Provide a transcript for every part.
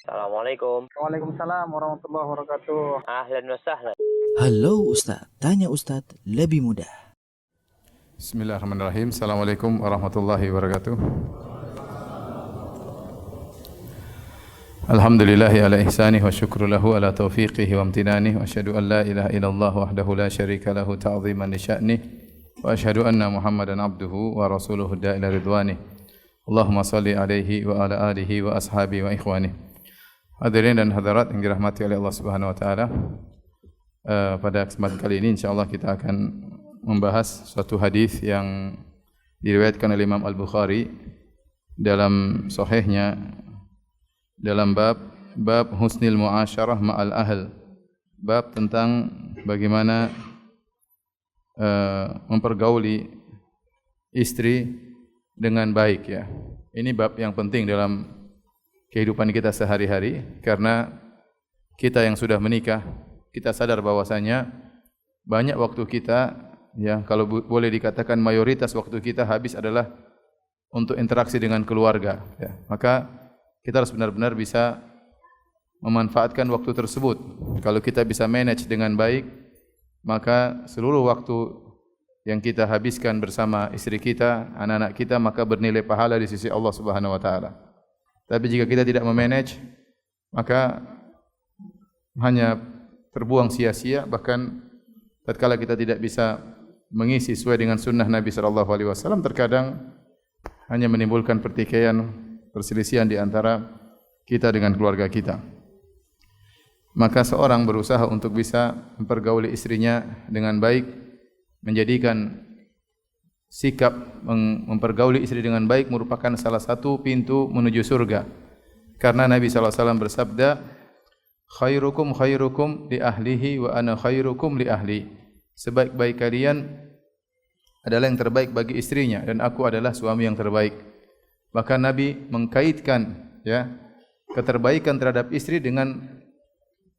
Assalamualaikum. Waalaikumsalam warahmatullahi wabarakatuh. Ahlan wa sahlan. Halo Ustadz, tanya Ustadz lebih mudah. Bismillahirrahmanirrahim. Assalamualaikum warahmatullahi wabarakatuh. Alhamdulillahi ala ihsanih wa syukru lahu ala taufiqihi wa amtinanih wa asyhadu an la ilaha illallah wahdahu la syarika lahu ta'ziman li sya'nih wa asyhadu anna Muhammadan abduhu wa rasuluhu da'ila ridwanih. Allahumma salli alaihi wa ala alihi wa ashabihi wa ikhwanih. Hadirin dan hadirat yang dirahmati oleh Allah Subhanahu wa taala. Pada kesempatan kali ini insyaallah kita akan membahas suatu hadis yang diriwayatkan oleh Imam Al-Bukhari dalam sahihnya dalam bab husnil muasyarah ma'al ahl. Bab tentang bagaimana mempergauli istri dengan baik ya. Ini bab yang penting dalam kehidupan kita sehari-hari karena kita yang sudah menikah kita sadar bahwasanya banyak waktu kita ya kalau boleh dikatakan mayoritas waktu kita habis adalah untuk interaksi dengan keluarga ya. Maka kita harus benar-benar bisa memanfaatkan waktu tersebut. Kalau kita bisa manage dengan baik, maka seluruh waktu yang kita habiskan bersama istri kita, anak-anak kita maka bernilai pahala di sisi Allah Subhanahu wa taala. Tapi jika kita tidak memanage, maka hanya terbuang sia-sia. Bahkan tatkala kita tidak bisa mengisi sesuai dengan sunnah Nabi SAW, terkadang hanya menimbulkan pertikaian, perselisihan di antara kita dengan keluarga kita. Maka seorang berusaha untuk bisa mempergauli istrinya dengan baik, menjadikan sikap mempergauli istri dengan baik merupakan salah satu pintu menuju surga. Karena Nabi SAW bersabda, khairukum khairukum li ahlihi wa ana khairukum li ahli. Sebaik-baik kalian adalah yang terbaik bagi istrinya dan aku adalah suami yang terbaik. Bahkan Nabi mengkaitkan ya keterbaikan terhadap istri dengan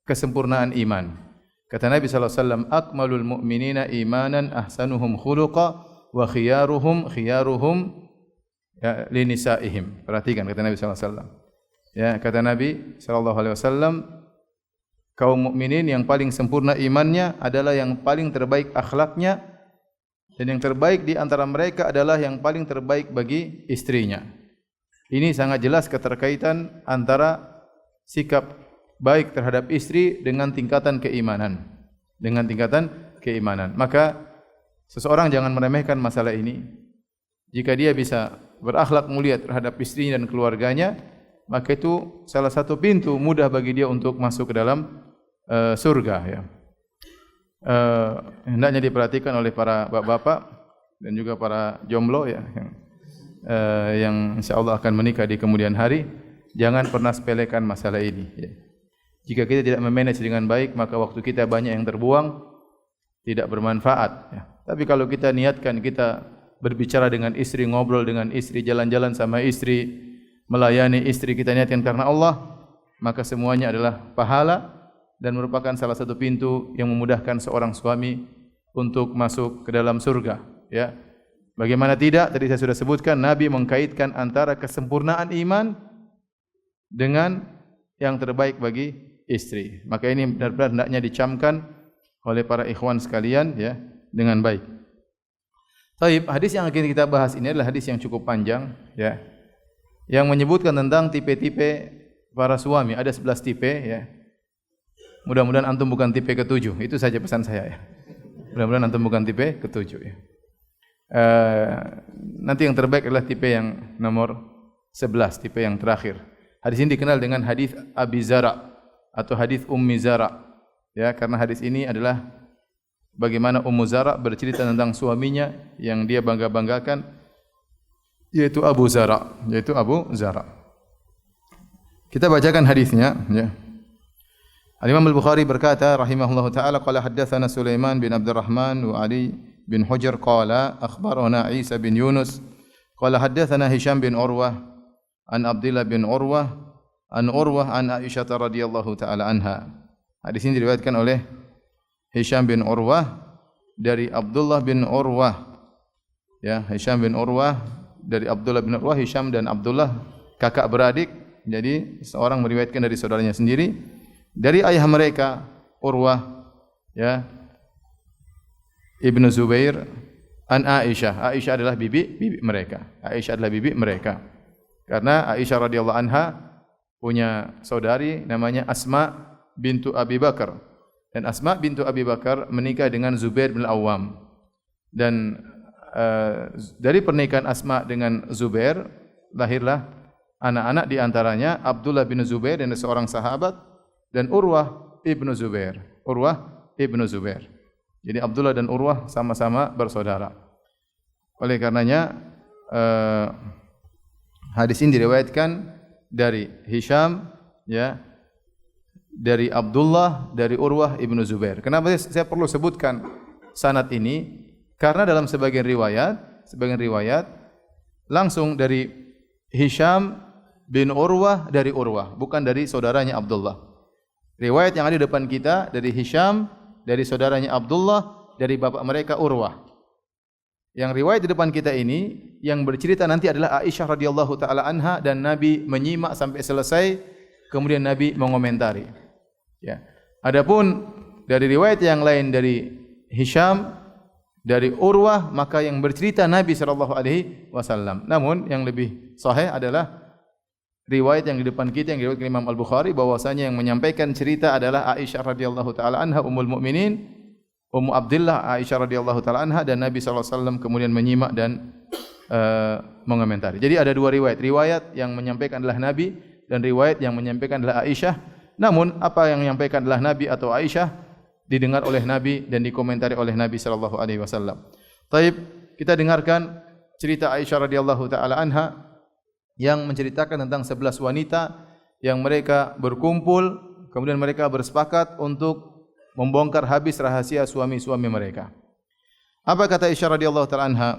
kesempurnaan iman. Kata Nabi SAW, akmalul mu'minina imanan ahsanuhum khuluqa wa khiyaruhum ya, linisaihim. Perhatikan kata Nabi SAW. Ya, kata Nabi SAW, kaum mukminin yang paling sempurna imannya adalah yang paling terbaik akhlaknya dan yang terbaik di antara mereka adalah yang paling terbaik bagi istrinya. Ini sangat jelas keterkaitan antara sikap baik terhadap istri dengan tingkatan keimanan. Maka seseorang jangan meremehkan masalah ini. Jika dia bisa berakhlak mulia terhadap istrinya dan keluarganya, maka itu salah satu pintu mudah bagi dia untuk masuk ke dalam surga ya. Hendaknya diperhatikan oleh para bapak-bapak dan juga para jomblo ya yang insyaallah akan menikah di kemudian hari. Jangan pernah sepelekan masalah ini ya. Jika kita tidak memanage dengan baik, maka waktu kita banyak yang terbuang, tidak bermanfaat ya. Tapi kalau kita niatkan kita berbicara dengan istri, ngobrol dengan istri, jalan-jalan sama istri, melayani istri, kita niatkan karena Allah, maka semuanya adalah pahala dan merupakan salah satu pintu yang memudahkan seorang suami untuk masuk ke dalam surga ya. Bagaimana tidak, tadi saya sudah sebutkan Nabi mengkaitkan antara kesempurnaan iman dengan yang terbaik bagi istri. Maka ini benar-benar hendaknya dicamkan oleh para ikhwan sekalian ya dengan baik. Baik, hadis yang akan kita bahas ini adalah hadis yang cukup panjang ya. Yang menyebutkan tentang tipe-tipe para suami. Ada 11 tipe ya. Mudah-mudahan antum bukan tipe ke-7. Itu saja pesan saya ya. Mudah-mudahan antum bukan tipe ke-7 ya. Nanti yang terbaik adalah tipe yang nomor 11, tipe yang terakhir. Hadis ini dikenal dengan hadis Abi Zara atau hadis Ummi Zara. Ya, karena hadis ini adalah bagaimana Ummu Zara bercerita tentang suaminya yang dia bangga-banggakan yaitu Abu Zara. Kita bacakan hadisnya ya. Al-Imam Al-Bukhari berkata rahimahullahu taala qala haddatsana Sulaiman bin Abdurrahman wa Ali bin Hujr qala akhbarana Isa bin Yunus qala haddatsana Hisham bin Urwah an Abdullah bin Urwah an Aisyah radhiyallahu taala anha. Hadis ini diriwayatkan oleh Hisham bin Urwah dari Abdullah bin Urwah. Ya, Hisham bin Urwah dari Abdullah bin Urwah. Hisham dan Abdullah kakak beradik Jadi seorang meriwayatkan dari saudaranya sendiri, dari ayah mereka Urwah, ya, Ibnu Zubair, an Aisyah. Aisyah adalah bibi mereka. Aisyah adalah bibi mereka. Karena Aisyah radhiyallahu anha punya saudari namanya Asma bintu Abi Bakar. Dan Asma bintu Abi Bakar menikah dengan Zubair bin Awam. Dan dari pernikahan Asma dengan Zubair lahirlah anak-anak di antaranya Abdullah bin Zubair dan seorang sahabat, dan Urwah ibnu Zubair. Urwah ibnu Zubair. Jadi Abdullah dan Urwah sama-sama bersaudara. Oleh karenanya hadis ini diriwayatkan dari Hisham, ya, dari Abdullah, dari Urwah ibnu Zubair. Kenapa saya perlu sebutkan sanad ini? Karena dalam sebagian riwayat langsung dari Hisham bin Urwah dari Urwah, bukan dari saudaranya Abdullah. Riwayat yang ada di depan kita dari Hisham, dari saudaranya Abdullah, dari bapak mereka Urwah. Yang riwayat di depan kita ini yang bercerita nanti adalah Aisyah radhiyallahu taala anha, dan Nabi menyimak sampai selesai, kemudian Nabi mengomentari. Ya. Adapun dari riwayat yang lain dari Hisham, dari Urwah, maka yang bercerita Nabi sallallahu alaihi wasallam. Namun yang lebih sahih adalah riwayat yang di depan kita yang diriwayatkan Imam Al-Bukhari, bahwasanya yang menyampaikan cerita adalah Aisyah radhiyallahu taala anha, ummul mukminin, Ummu Abdillah Aisyah radhiyallahu taala anha, dan Nabi sallallahu alaihi wasallam kemudian menyimak dan mengomentari. Jadi ada dua riwayat yang menyampaikan adalah Nabi dan riwayat yang menyampaikan adalah Aisyah. Namun apa yang menyampaikan adalah Nabi atau Aisyah didengar oleh Nabi dan dikomentari oleh Nabi sallallahu alaihi wasallam. Taib, kita dengarkan cerita Aisyah radhiyallahu taala anha yang menceritakan tentang 11 wanita yang mereka berkumpul, kemudian mereka bersepakat untuk membongkar habis rahasia suami-suami mereka. Apa kata Aisyah radhiyallahu taala anha?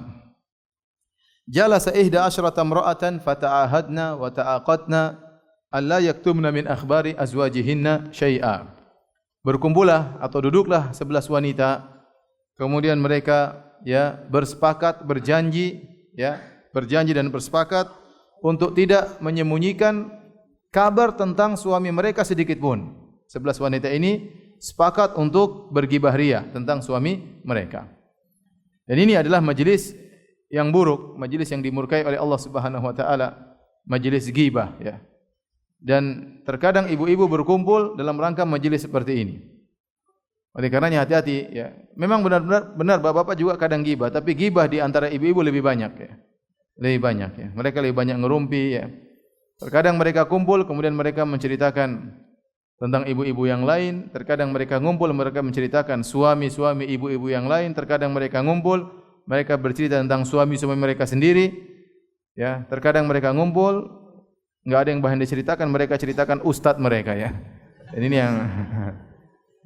Jalasa 11 imra'atan fata'ahadna wa ta'aqadna alla yaktumna min akhbari azwajihinna syai'a. Berkumpullah atau duduklah 11 wanita, kemudian mereka, ya, bersepakat, berjanji dan bersepakat untuk tidak menyembunyikan kabar tentang suami mereka sedikit pun. 11 wanita ini sepakat untuk bergibah ria tentang suami mereka. Dan ini adalah majelis yang buruk, majelis yang dimurkai oleh Allah Subhanahu wa taala, majelis ghibah, ya. Dan terkadang ibu-ibu berkumpul dalam rangka majelis seperti ini. Oleh karenanya hati-hati, ya. Memang benar bapak-bapak juga kadang ghibah, tapi ghibah di antara ibu-ibu lebih banyak, ya. Lebih banyak, ya. Mereka lebih banyak ngerumpi, ya. Terkadang mereka kumpul kemudian mereka menceritakan tentang ibu-ibu yang lain, terkadang mereka ngumpul mereka menceritakan suami-suami ibu-ibu yang lain, terkadang mereka ngumpul mereka bercerita tentang suami-suami mereka sendiri, ya. Terkadang mereka ngumpul enggak ada yang bahan diceritakan, mereka ceritakan ustaz mereka, ya. Dan ini yang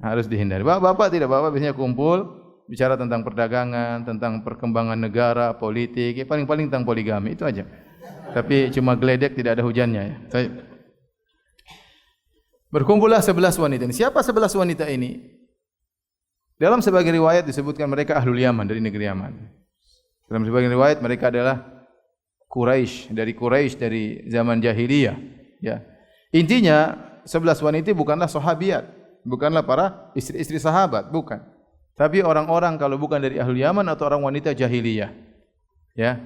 harus dihindari. Bapak tidak, bapak biasanya kumpul bicara tentang perdagangan, tentang perkembangan negara, politik, ya, paling-paling tentang poligami, itu aja. Tapi cuma geledek tidak ada hujannya, ya. Berkumpullah 11 wanita ini. Siapa 11 wanita ini? Dalam sebagian riwayat disebutkan mereka ahlul Yaman, dari negeri Yaman. Dalam sebagian riwayat mereka adalah Quraisy, dari zaman jahiliyah, ya. Intinya 11 wanita bukanlah sahabiat, bukanlah para istri-istri sahabat, bukan. Tapi orang-orang kalau bukan dari ahlul Yaman atau orang wanita jahiliyah, ya.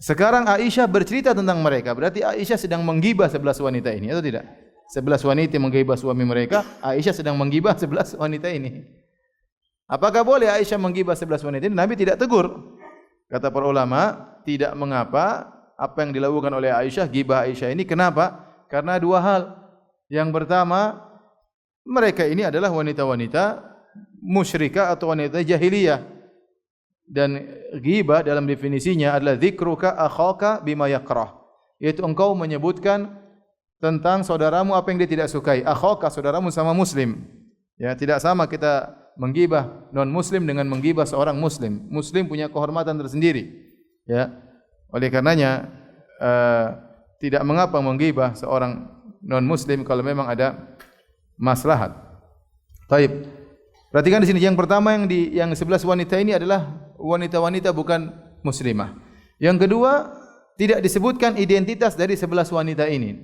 Sekarang Aisyah bercerita tentang mereka, berarti Aisyah sedang menggibah 11 wanita ini, atau tidak? 11 wanita menggibah suami mereka, Aisyah sedang menggibah 11 wanita ini. Apakah boleh Aisyah menggibah 11 wanita ini? Nabi tidak tegur. Kata para ulama, tidak mengapa apa yang dilakukan oleh Aisyah, gibah Aisyah ini. Kenapa? Karena dua hal. Yang pertama, mereka ini adalah wanita-wanita musyrikah atau wanita jahiliyah. Dan ghibah dalam definisinya adalah dzikruka akhaka bima yakrah, yaitu engkau menyebutkan tentang saudaramu apa yang dia tidak sukai. Akhaka, saudaramu sama muslim. Ya, tidak sama kita menggibah non muslim dengan menggibah seorang muslim. Muslim punya kehormatan tersendiri. Ya. Oleh karenanya tidak mengapa menggibah seorang non muslim kalau memang ada maslahat. Baik. Perhatikan di sini, yang pertama yang 11 wanita ini adalah wanita-wanita bukan muslimah. Yang kedua, tidak disebutkan identitas dari 11 wanita ini.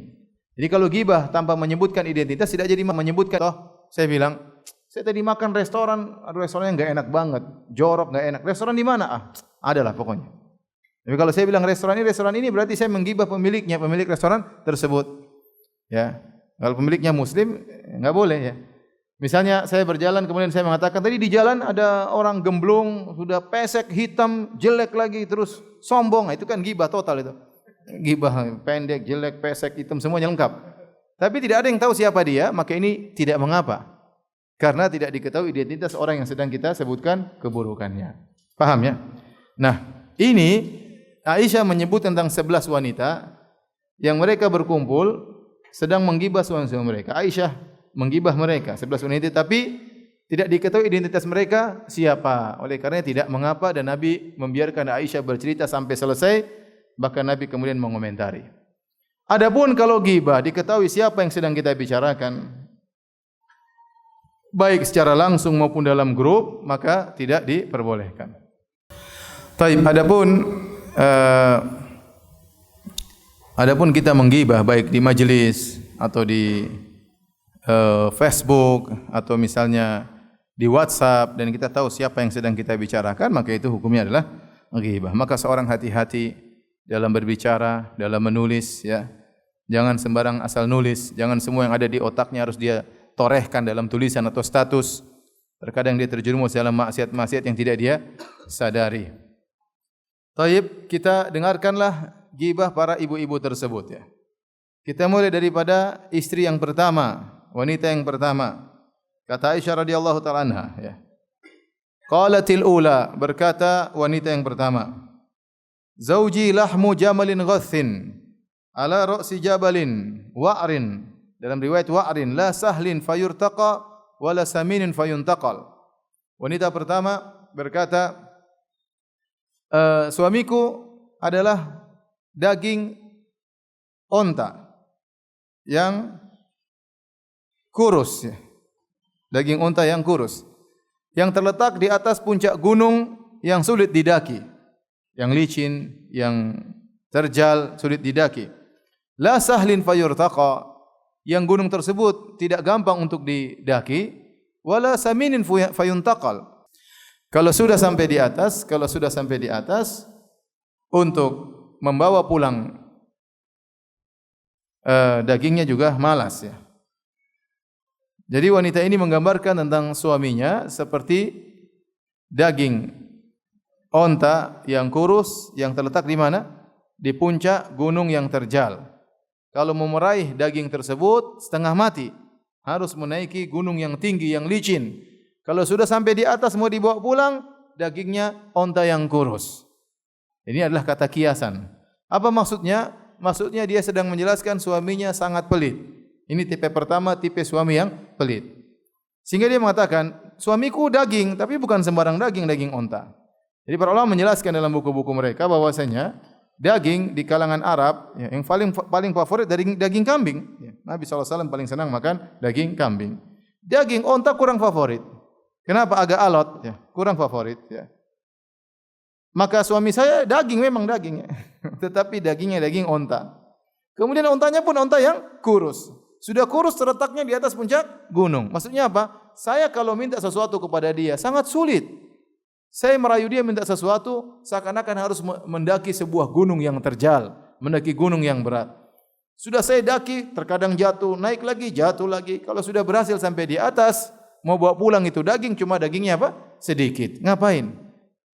Jadi kalau gibah tanpa menyebutkan identitas tidak jadi menyebutkan. Toh saya bilang, saya tadi makan restoran, aduh restorannya enggak enak banget, jorok enggak enak. Restoran di mana? Ah, adalah pokoknya. Tapi kalau saya bilang restoran ini berarti saya menggibah pemiliknya, pemilik restoran tersebut. Ya. Kalau pemiliknya muslim enggak boleh ya. Misalnya saya berjalan kemudian saya mengatakan tadi di jalan ada orang gemblung, sudah pesek, hitam, jelek lagi terus sombong. Nah, itu kan gibah total itu. Gibah pendek, jelek, pesek, hitam semuanya lengkap. Tapi tidak ada yang tahu siapa dia, maka ini tidak mengapa. Karena tidak diketahui identitas orang yang sedang kita sebutkan keburukannya. Paham ya? Nah, ini Aisyah menyebut tentang 11 wanita yang mereka berkumpul sedang menggibah suami-suami mereka. Aisyah menggibah mereka 11 wanita tapi tidak diketahui identitas mereka siapa. Oleh karenanya tidak mengapa dan Nabi membiarkan Aisyah bercerita sampai selesai, bahkan Nabi kemudian mengomentari. Adapun kalau ghibah diketahui siapa yang sedang kita bicarakan baik secara langsung maupun dalam grup, maka tidak diperbolehkan. Taib, adapun kita menggibah baik di majelis atau di Facebook atau misalnya di WhatsApp dan kita tahu siapa yang sedang kita bicarakan, maka itu hukumnya adalah ghibah. Maka seorang hati-hati dalam berbicara, dalam menulis ya. Jangan sembarang asal nulis, jangan semua yang ada di otaknya harus dia torehkan dalam tulisan atau status. Terkadang dia terjerumus dalam maksiat-maksiat yang tidak dia sadari. Taib, kita dengarkanlah ghibah para ibu-ibu tersebut ya. Kita mulai daripada istri yang pertama, wanita yang pertama. Kata Aisyah radhiyallahu taala anha ya. Qalatil ula, berkata wanita yang pertama. Zauji lahmu jamalin ghathin ala ra'si jabalin wa'rin. Dalam riwayat wa'rin la sahlin fayurtaqa wala saminin fayuntaqal. Wanita pertama berkata, suamiku adalah daging onta yang kurus ya. Daging unta yang kurus yang terletak di atas puncak gunung yang sulit didaki, yang licin, yang terjal, sulit didaki. La sahlin fayurtaqa, yang gunung tersebut tidak gampang untuk didaki, wala saminin fayuntaqal. Kalau sudah sampai di atas untuk membawa pulang dagingnya juga malas ya. Jadi wanita ini menggambarkan tentang suaminya seperti daging onta yang kurus yang terletak di mana? Di puncak gunung yang terjal. Kalau mau meraih daging tersebut setengah mati, harus menaiki gunung yang tinggi yang licin. Kalau sudah sampai di atas mau dibawa pulang, dagingnya onta yang kurus. Ini adalah kata kiasan. Apa maksudnya? Maksudnya dia sedang menjelaskan suaminya sangat pelit. Ini tipe pertama, tipe suami yang pelit. Sehingga dia mengatakan, suamiku daging, tapi bukan sembarang daging, daging onta. Jadi para ulama menjelaskan dalam buku-buku mereka bahwasanya daging di kalangan Arab ya, yang paling favorit dari daging kambing. Ya, Nabi SAW paling senang makan daging kambing. Daging onta kurang favorit. Kenapa? Agak alot, ya, kurang favorit. Ya. Maka suami saya daging memang daging, ya. Tetapi dagingnya daging onta. Kemudian ontanya pun onta yang kurus. Sudah kurus terletaknya di atas puncak gunung. Maksudnya apa? Saya kalau minta sesuatu kepada dia sangat sulit. Saya merayu dia minta sesuatu seakan-akan harus mendaki sebuah gunung yang terjal, mendaki gunung yang berat. Sudah saya daki, terkadang jatuh, naik lagi, jatuh lagi. Kalau sudah berhasil sampai di atas, mau bawa pulang itu daging, cuma dagingnya apa? Sedikit. Ngapain?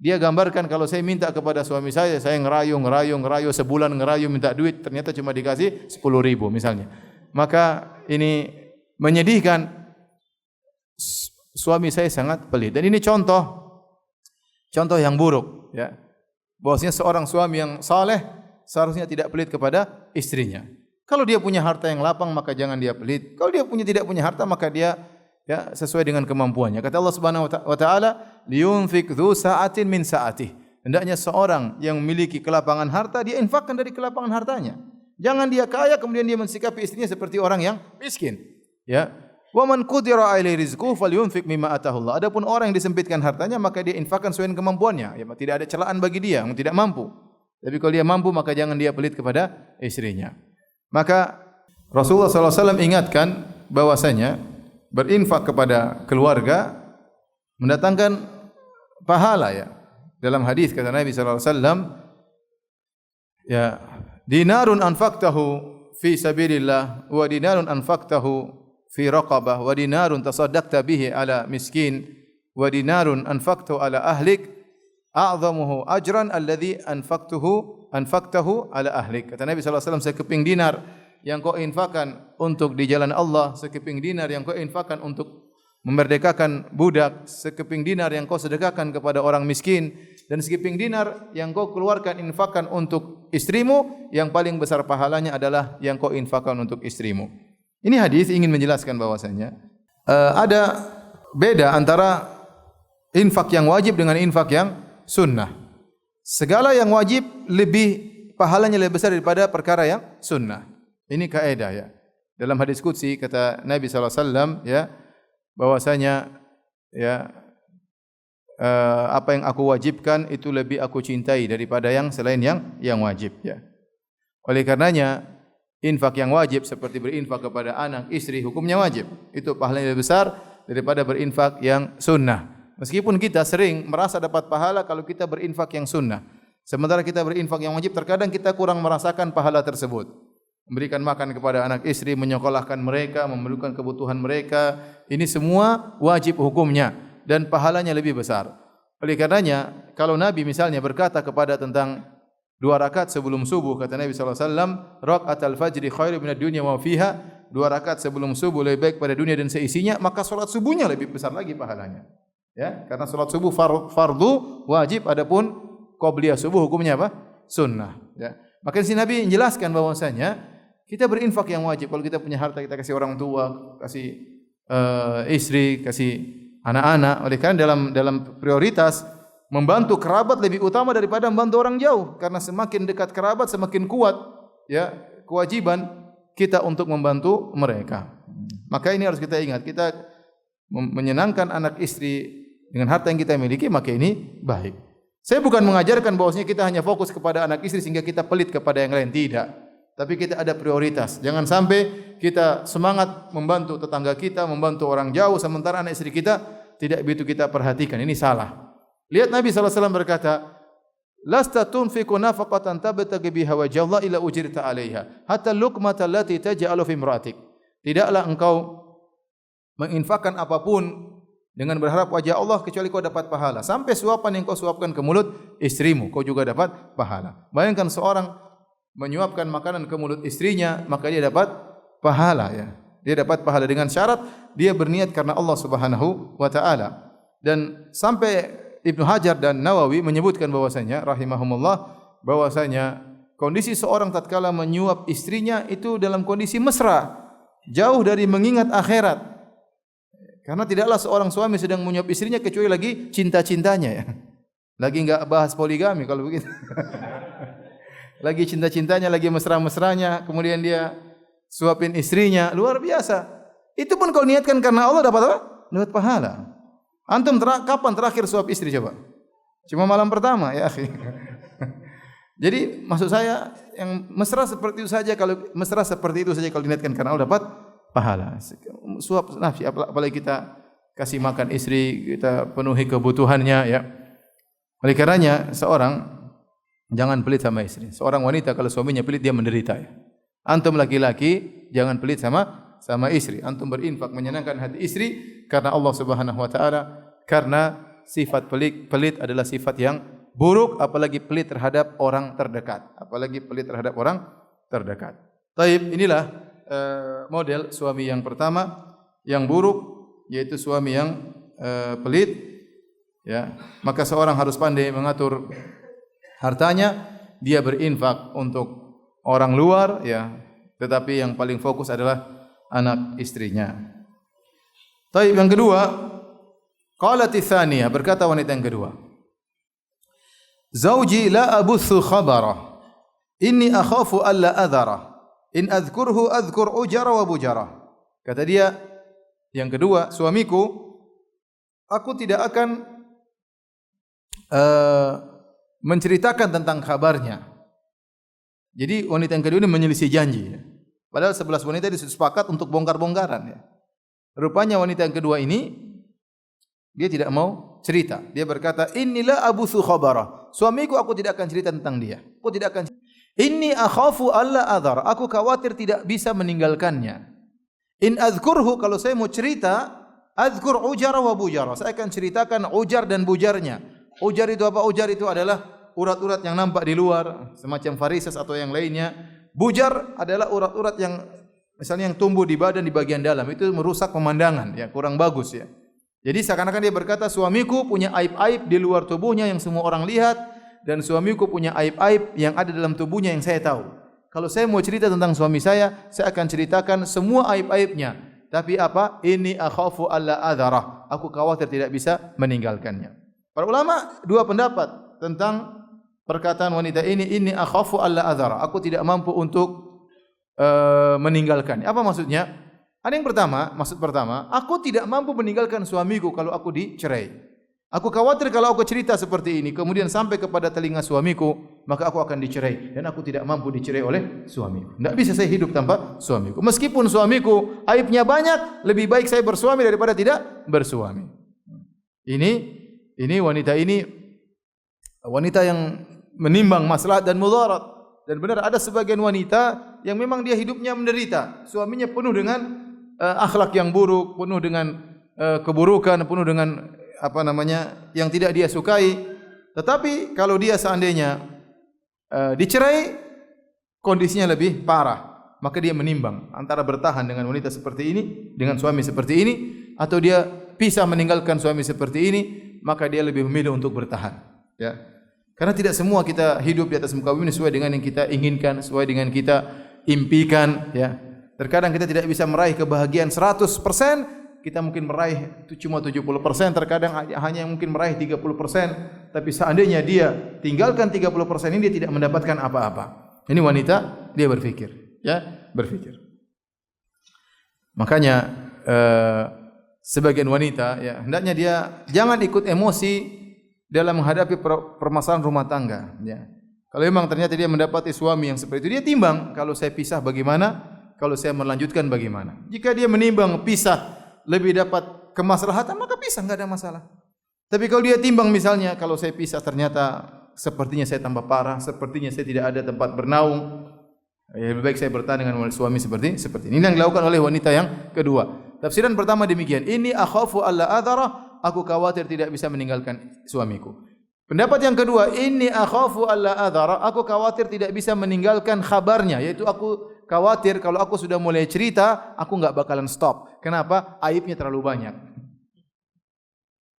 Dia gambarkan kalau saya minta kepada suami saya ngerayu sebulan ngerayu minta duit, ternyata cuma dikasih 10.000 misalnya. Maka ini menyedihkan. Suami saya sangat pelit. Dan ini contoh yang buruk, ya. Bahwasanya seorang suami yang saleh seharusnya tidak pelit kepada istrinya. Kalau dia punya harta yang lapang maka jangan dia pelit. Kalau dia tidak punya harta maka dia ya sesuai dengan kemampuannya. Kata Allah Subhanahu wa taala, "Liyunfik dzu sa'atin min sa'atih." Hendaknya seorang yang memiliki kelapangan harta dia infakkan dari kelapangan hartanya. Jangan dia kaya kemudian dia mensikapi istrinya seperti orang yang miskin. Ya. Wa man qudira alaihi rizquhu falyunfik mimma atahu Allah. Adapun orang yang disempitkan hartanya maka dia infakkan sesuai dengan kemampuannya. Ya, tidak ada celaan bagi dia yang tidak mampu. Tapi kalau dia mampu maka jangan dia pelit kepada istrinya. Maka Rasulullah SAW ingatkan bahwasanya berinfak kepada keluarga mendatangkan pahala ya. Dalam hadis kata Nabi SAW, ya, dinarun anfaqtahu fi sabilillah wa dinarun anfaqtahu fi raqabah wa dinarun tasaddaqta bihi ala miskin wa dinarun anfaqtahu ala ahlik a'zamuhu ajran alladhi anfaqtahu ala ahlik. Kata Nabi SAW, sekeping dinar yang kau infakkan untuk di jalan Allah, sekeping dinar yang kau infakkan untuk memerdekakan budak, sekeping dinar yang kau sedekahkan kepada orang miskin, dan sekeping dinar yang kau keluarkan infakkan untuk istrimu, yang paling besar pahalanya adalah yang kau infakkan untuk istrimu. Ini hadis ingin menjelaskan bahwasanya ada beda antara infak yang wajib dengan infak yang sunnah. Segala yang wajib pahalanya lebih besar daripada perkara yang sunnah. Ini kaidah ya. Dalam hadis qudsi kata Nabi SAW ya, bahwasanya ya, apa yang aku wajibkan itu lebih aku cintai daripada yang selain yang wajib ya. Oleh karenanya infak yang wajib seperti berinfak kepada anak, istri, hukumnya wajib. Itu pahalanya lebih besar daripada berinfak yang sunnah. Meskipun kita sering merasa dapat pahala kalau kita berinfak yang sunnah, sementara kita berinfak yang wajib terkadang kita kurang merasakan pahala tersebut. Memberikan makan kepada anak istri, menyekolahkan mereka, memenuhi kebutuhan mereka, ini semua wajib hukumnya dan pahalanya lebih besar. Oleh karenanya, kalau Nabi misalnya berkata kepada tentang 2 rakaat sebelum subuh, kata Nabi SAW, raqatul fajri khairu minad dunya wa fiha, 2 rakaat sebelum subuh lebih baik pada dunia dan seisinya, maka salat subuhnya lebih besar lagi pahalanya. Ya, karena salat subuh fardu wajib, adapun qabliyah subuh hukumnya apa? Sunnah. Ya. Maka di sini Nabi menjelaskan bahwasanya kita berinfak yang wajib. Kalau kita punya harta, kita kasih orang tua, kasih istri, kasih anak-anak. Oleh karena dalam prioritas membantu kerabat lebih utama daripada membantu orang jauh. Karena semakin dekat kerabat semakin kuat ya kewajiban kita untuk membantu mereka. Maka ini harus kita ingat. Kita menyenangkan anak istri dengan harta yang kita miliki, maka ini baik. Saya bukan mengajarkan bahwasanya kita hanya fokus kepada anak istri sehingga kita pelit kepada yang lain, tidak. Tapi kita ada prioritas. Jangan sampai kita semangat membantu tetangga kita, membantu orang jauh, sementara anak istri kita tidak begitu kita perhatikan. Ini salah. Lihat Nabi SAW berkata, lasta tunfiqu nafaqatan tabtaghi biha wajha Allah illa ujirta 'alaiha, hatta luqmata allati taj'alu fi imra'atik. Tidaklah engkau menginfakkan apapun dengan berharap wajah Allah kecuali kau dapat pahala. Sampai suapan yang kau suapkan ke mulut istrimu, kau juga dapat pahala. Bayangkan seorang menyuapkan makanan ke mulut istrinya, maka dia dapat pahala ya. Dia dapat pahala dengan syarat dia berniat karena Allah Subhanahu wa taala. Dan sampai Ibnu Hajar dan Nawawi menyebutkan bahwasanya rahimahumullah, bahwasanya kondisi seorang tatkala menyuap istrinya itu dalam kondisi mesra, jauh dari mengingat akhirat. Karena tidaklah seorang suami sedang menyuap istrinya kecuali lagi cinta-cintanya ya. Lagi enggak bahas poligami kalau begitu. Lagi cinta-cintanya, lagi mesra-mesranya, kemudian dia suapin istrinya, luar biasa. Itu pun kalau niatkan karena Allah dapat apa? Dapat pahala. Antum kapan terakhir suap istri coba? Cuma malam pertama ya akhi. Jadi maksud saya yang mesra seperti itu saja, kalau diniatkan karena Allah dapat pahala. Suap nafsi, apalagi kita kasih makan istri, kita penuhi kebutuhannya ya. Oleh karenanya seorang jangan pelit sama istri. Seorang wanita kalau suaminya pelit dia menderita ya. Antum laki-laki jangan pelit sama istri. Antum berinfak menyenangkan hati istri karena Allah Subhanahu wa taala, karena sifat pelit adalah sifat yang buruk, apalagi pelit terhadap orang terdekat. Taib, inilah model suami yang pertama yang buruk, yaitu suami yang pelit ya. Maka seorang harus pandai mengatur hartanya, dia berinfak untuk orang luar ya, tetapi yang paling fokus adalah anak istrinya. Taib, yang kedua, qalati tsaniyah, berkata wanita yang kedua, zauji la abuthu khabara inni akhafu alla adhara in adhkurhu adhkur ujara wa bujara. Kata dia yang kedua, suamiku, aku tidak akan menceritakan tentang kabarnya. Jadi wanita yang kedua ini menyelisih janji. Padahal 11 wanita disepakati untuk bongkar-bongkaran ya. Rupanya wanita yang kedua ini dia tidak mau cerita. Dia berkata, "Inilah abuthu khabara." Suamiku aku tidak akan cerita tentang dia. Aku tidak akan. Inni akhafu alla adhar. Aku khawatir tidak bisa meninggalkannya. In adzkurhu, kalau saya mau cerita, adzkur ujara wa bujara. Saya akan ceritakan ujar dan bujarnya. Ujar itu apa? Ujar itu adalah urat-urat yang nampak di luar, semacam varises atau yang lainnya. Bujar adalah urat-urat yang misalnya yang tumbuh di badan di bagian dalam, itu merusak pemandangan, ya kurang bagus ya. Jadi seakan-akan dia berkata, suamiku punya aib-aib di luar tubuhnya yang semua orang lihat, dan suamiku punya aib-aib yang ada dalam tubuhnya yang saya tahu. Kalau saya mau cerita tentang suami saya akan ceritakan semua aib-aibnya. Tapi apa? Ini akhafu alla adharah. Aku khawatir tidak bisa meninggalkannya. Para ulama dua pendapat tentang perkataan wanita ini akhafu alla adharah. Aku tidak mampu untuk meninggalkan. Apa maksudnya? Ada yang pertama, maksud pertama, aku tidak mampu meninggalkan suamiku kalau aku dicerai. Aku khawatir kalau aku cerita seperti ini kemudian sampai kepada telinga suamiku, maka aku akan dicerai dan aku tidak mampu dicerai oleh suamiku. Tidak bisa saya hidup tanpa suamiku. Meskipun suamiku aibnya banyak, lebih baik saya bersuami daripada tidak bersuami. Ini wanita yang menimbang maslahat dan mudarat. Dan benar ada sebagian wanita yang memang dia hidupnya menderita. Suaminya penuh dengan akhlak yang buruk, penuh dengan keburukan, penuh dengan yang tidak dia sukai. Tetapi kalau dia seandainya dicerai, kondisinya lebih parah. Maka dia menimbang antara bertahan dengan wanita seperti ini, dengan suami seperti ini, atau dia pisah meninggalkan suami seperti ini, maka dia lebih memilih untuk bertahan. Ya. Karena tidak semua kita hidup di atas muka bumi sesuai dengan yang kita inginkan, sesuai dengan kita impikan. Ya. Terkadang kita tidak bisa meraih kebahagiaan 100%, kita mungkin meraih cuma 70%, terkadang hanya mungkin meraih 30%. Tapi seandainya dia tinggalkan 30% ini, dia tidak mendapatkan apa-apa. Ini wanita, dia berpikir. Ya, berpikir. Makanya sebagian wanita, ya hendaknya dia jangan ikut emosi dalam menghadapi permasalahan rumah tangga. Ya. Kalau memang ternyata dia mendapati suami yang seperti itu, dia timbang, kalau saya pisah bagaimana, kalau saya melanjutkan bagaimana. Jika dia menimbang pisah lebih dapat kemaslahatan, maka pisah, enggak ada masalah. Tapi kalau dia timbang misalnya, kalau saya pisah ternyata sepertinya saya tambah parah, sepertinya saya tidak ada tempat bernaung, ya lebih baik saya bertahan dengan suami seperti ini. Ini yang dilakukan oleh wanita yang kedua. Tafsiran pertama demikian, ini akhafu alla adharah. Aku khawatir tidak bisa meninggalkan suamiku. Pendapat yang kedua, ini akhafu alla adhara. Aku khawatir tidak bisa meninggalkan kabarnya, yaitu aku khawatir kalau aku sudah mulai cerita, aku enggak bakalan stop. Kenapa? Aibnya terlalu banyak.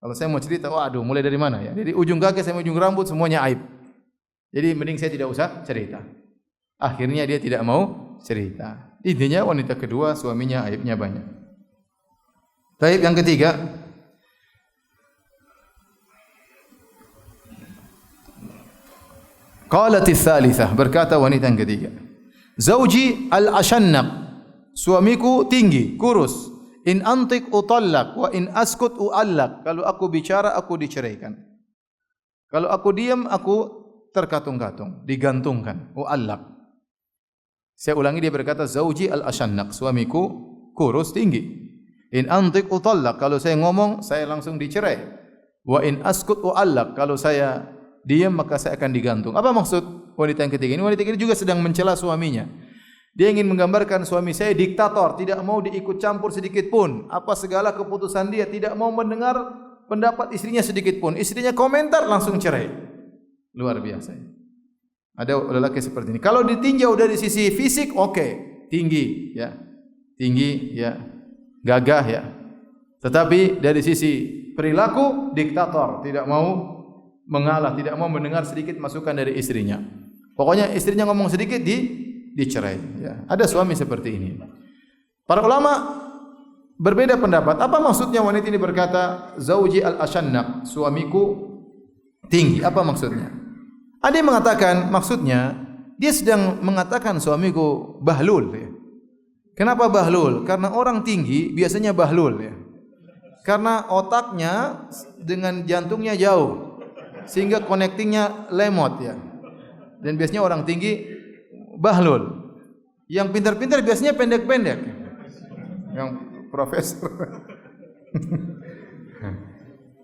Kalau saya mau cerita, waduh, mulai dari mana ya? Dari ujung kaki sampai ujung rambut semuanya aib. Jadi mending saya tidak usah cerita. Akhirnya dia tidak mau cerita. Intinya wanita kedua suaminya aibnya banyak. Taib yang ketiga, qalatis tsalitsah, berkata wanita yang ketiga, zauji al-ashannaq, suamiku tinggi, kurus, in antiq utallaq wa in askut uallaq, kalau aku bicara aku diceraikan, kalau aku diam aku terkatung-katung, digantungkan, uallaq. Saya ulangi, dia berkata zauji al-ashannaq, suamiku kurus, tinggi, in antiq utallaq, kalau saya ngomong saya langsung dicerai, wa in askut uallaq, kalau saya diam maka saya akan digantung. Apa maksud wanita yang ketiga ini? Wanita ini juga sedang mencela suaminya. Dia ingin menggambarkan suami saya diktator, tidak mau diikut campur sedikit pun. Apa segala keputusan dia, tidak mau mendengar pendapat istrinya sedikit pun. Istrinya komentar langsung cerai. Luar biasa. Ada lelaki seperti ini. Kalau ditinjau dari sisi fisik, oke, tinggi, ya, gagah, ya. Tetapi dari sisi perilaku, diktator, tidak mau mengalah, tidak mau mendengar sedikit masukan dari istrinya. Pokoknya istrinya ngomong sedikit dicerai. Ya. Ada suami seperti ini. Para ulama berbeda pendapat. Apa maksudnya wanita ini berkata zauji al-ashannaq, suamiku tinggi? Apa maksudnya? Ada yang mengatakan maksudnya dia sedang mengatakan suamiku bahlul. Ya. Kenapa bahlul? Karena orang tinggi biasanya bahlul. Ya. Karena otaknya dengan jantungnya jauh, sehingga connectingnya lemot, ya. Dan biasanya orang tinggi bahlul. Yang pintar-pintar biasanya pendek-pendek. Yang profesor.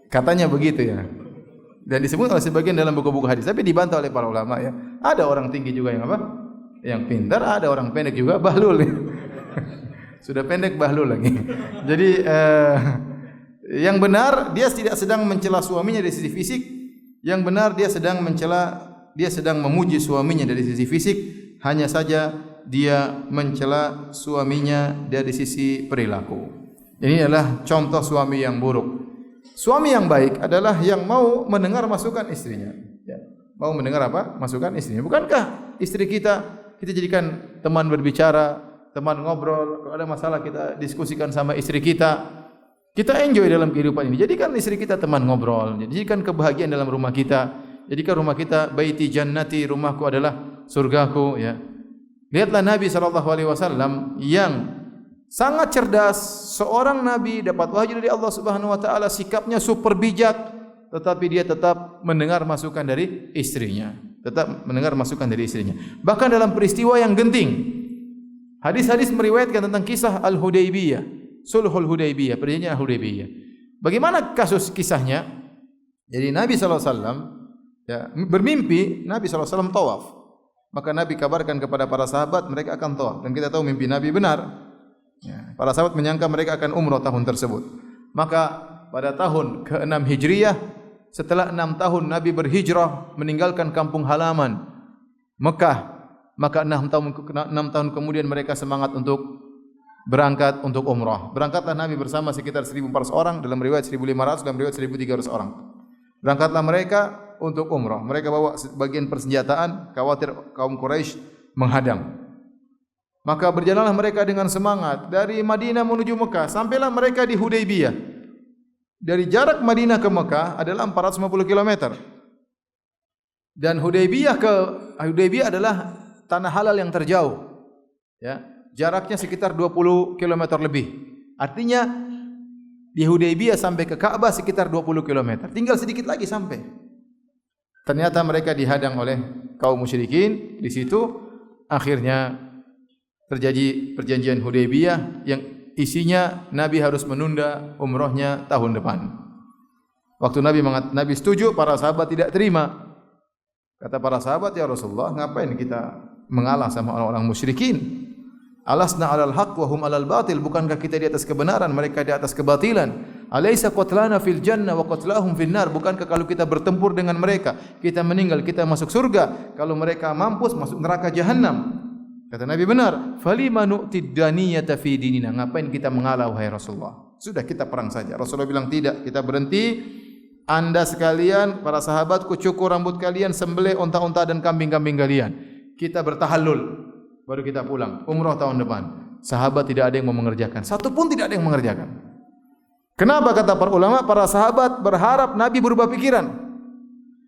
Katanya begitu ya. Dan disebut oleh sebagian dalam buku-buku hadis, tapi dibantah oleh para ulama ya. Ada orang tinggi juga yang apa? Yang pintar, ada orang pendek juga bahlul. Sudah pendek bahlul lagi. Jadi yang benar dia tidak sedang mencela suaminya dari sisi fisik. Yang benar dia sedang memuji suaminya dari sisi fisik, hanya saja dia mencela suaminya dari sisi perilaku. Ini adalah contoh suami yang buruk. Suami yang baik adalah yang mau mendengar masukan istrinya. Ya. Mau mendengar apa? Masukan istrinya. Bukankah istri kita jadikan teman berbicara, teman ngobrol. Kalau ada masalah kita diskusikan sama istri kita. Kita enjoy dalam kehidupan ini. Jadikan istri kita teman ngobrol. Jadikan kebahagiaan dalam rumah kita. Jadikan rumah kita baiti jannati, rumahku adalah surgaku. Ya. Lihatlah Nabi SAW yang sangat cerdas, seorang nabi dapat wahyu dari Allah Subhanahu wa taala, sikapnya super bijak, tetapi dia tetap mendengar masukan dari istrinya. Bahkan dalam peristiwa yang genting. Hadis-hadis meriwayatkan tentang kisah Al-Hudaybiyah, Sulhul Hudaybiyah, perjanjian Hudaybiyah. Bagaimana kasus kisahnya? Jadi Nabi SAW ya, bermimpi, Nabi SAW tawaf. Maka Nabi kabarkan kepada para sahabat mereka akan tawaf, dan kita tahu mimpi Nabi benar. Ya, para sahabat menyangka mereka akan umrah tahun tersebut. Maka pada tahun ke-6 Hijriyah, setelah 6 tahun Nabi berhijrah meninggalkan kampung halaman Mekah, maka 6 tahun kemudian mereka semangat untuk berangkat untuk umrah. Berangkatlah Nabi bersama sekitar 1.400 orang, dalam riwayat 1.500, dalam riwayat 1.300 orang. Berangkatlah mereka untuk umrah. Mereka bawa bagian persenjataan, khawatir kaum Quraisy menghadang. Maka berjalanlah mereka dengan semangat dari Madinah menuju Mekah, sampailah mereka di Hudaybiyah. Dari jarak Madinah ke Mekah adalah 450 km. Dan Hudaybiyah adalah tanah halal yang terjauh. Ya, jaraknya sekitar 20 km lebih. Artinya di Hudaybiyah sampai ke Ka'bah sekitar 20 km. Tinggal sedikit lagi sampai. Ternyata mereka dihadang oleh kaum musyrikin. Di situ akhirnya terjadi perjanjian Hudaybiyah yang isinya Nabi harus menunda umrohnya tahun depan. Waktu Nabi setuju, para sahabat tidak terima. Kata para sahabat, ya Rasulullah, ngapain kita mengalah sama orang-orang musyrikin? Alasna 'alal haqq wa hum 'alal batil. Bukankah kita di atas kebenaran, mereka di atas kebatilan? Alaysa qatlana fil jannah wa qatlahum fin nar. Bukankah kalau kita bertempur dengan mereka, kita meninggal, kita masuk surga, kalau mereka mampus masuk neraka jahanam? Kata Nabi, benar. Falima nu'tid daniyata fi dinina. Ngapain kita mengalah wahai Rasulullah? Sudah kita perang saja. Rasulullah bilang tidak, kita berhenti. Anda sekalian, para sahabatku, cukur rambut kalian, sembelih unta-unta dan kambing-kambing kalian. Kita bertahallul, baru kita pulang. Umrah tahun depan. Sahabat tidak ada yang mau mengerjakan. Satu pun tidak ada yang mengerjakan. Kenapa kata para ulama? Para sahabat berharap Nabi berubah pikiran.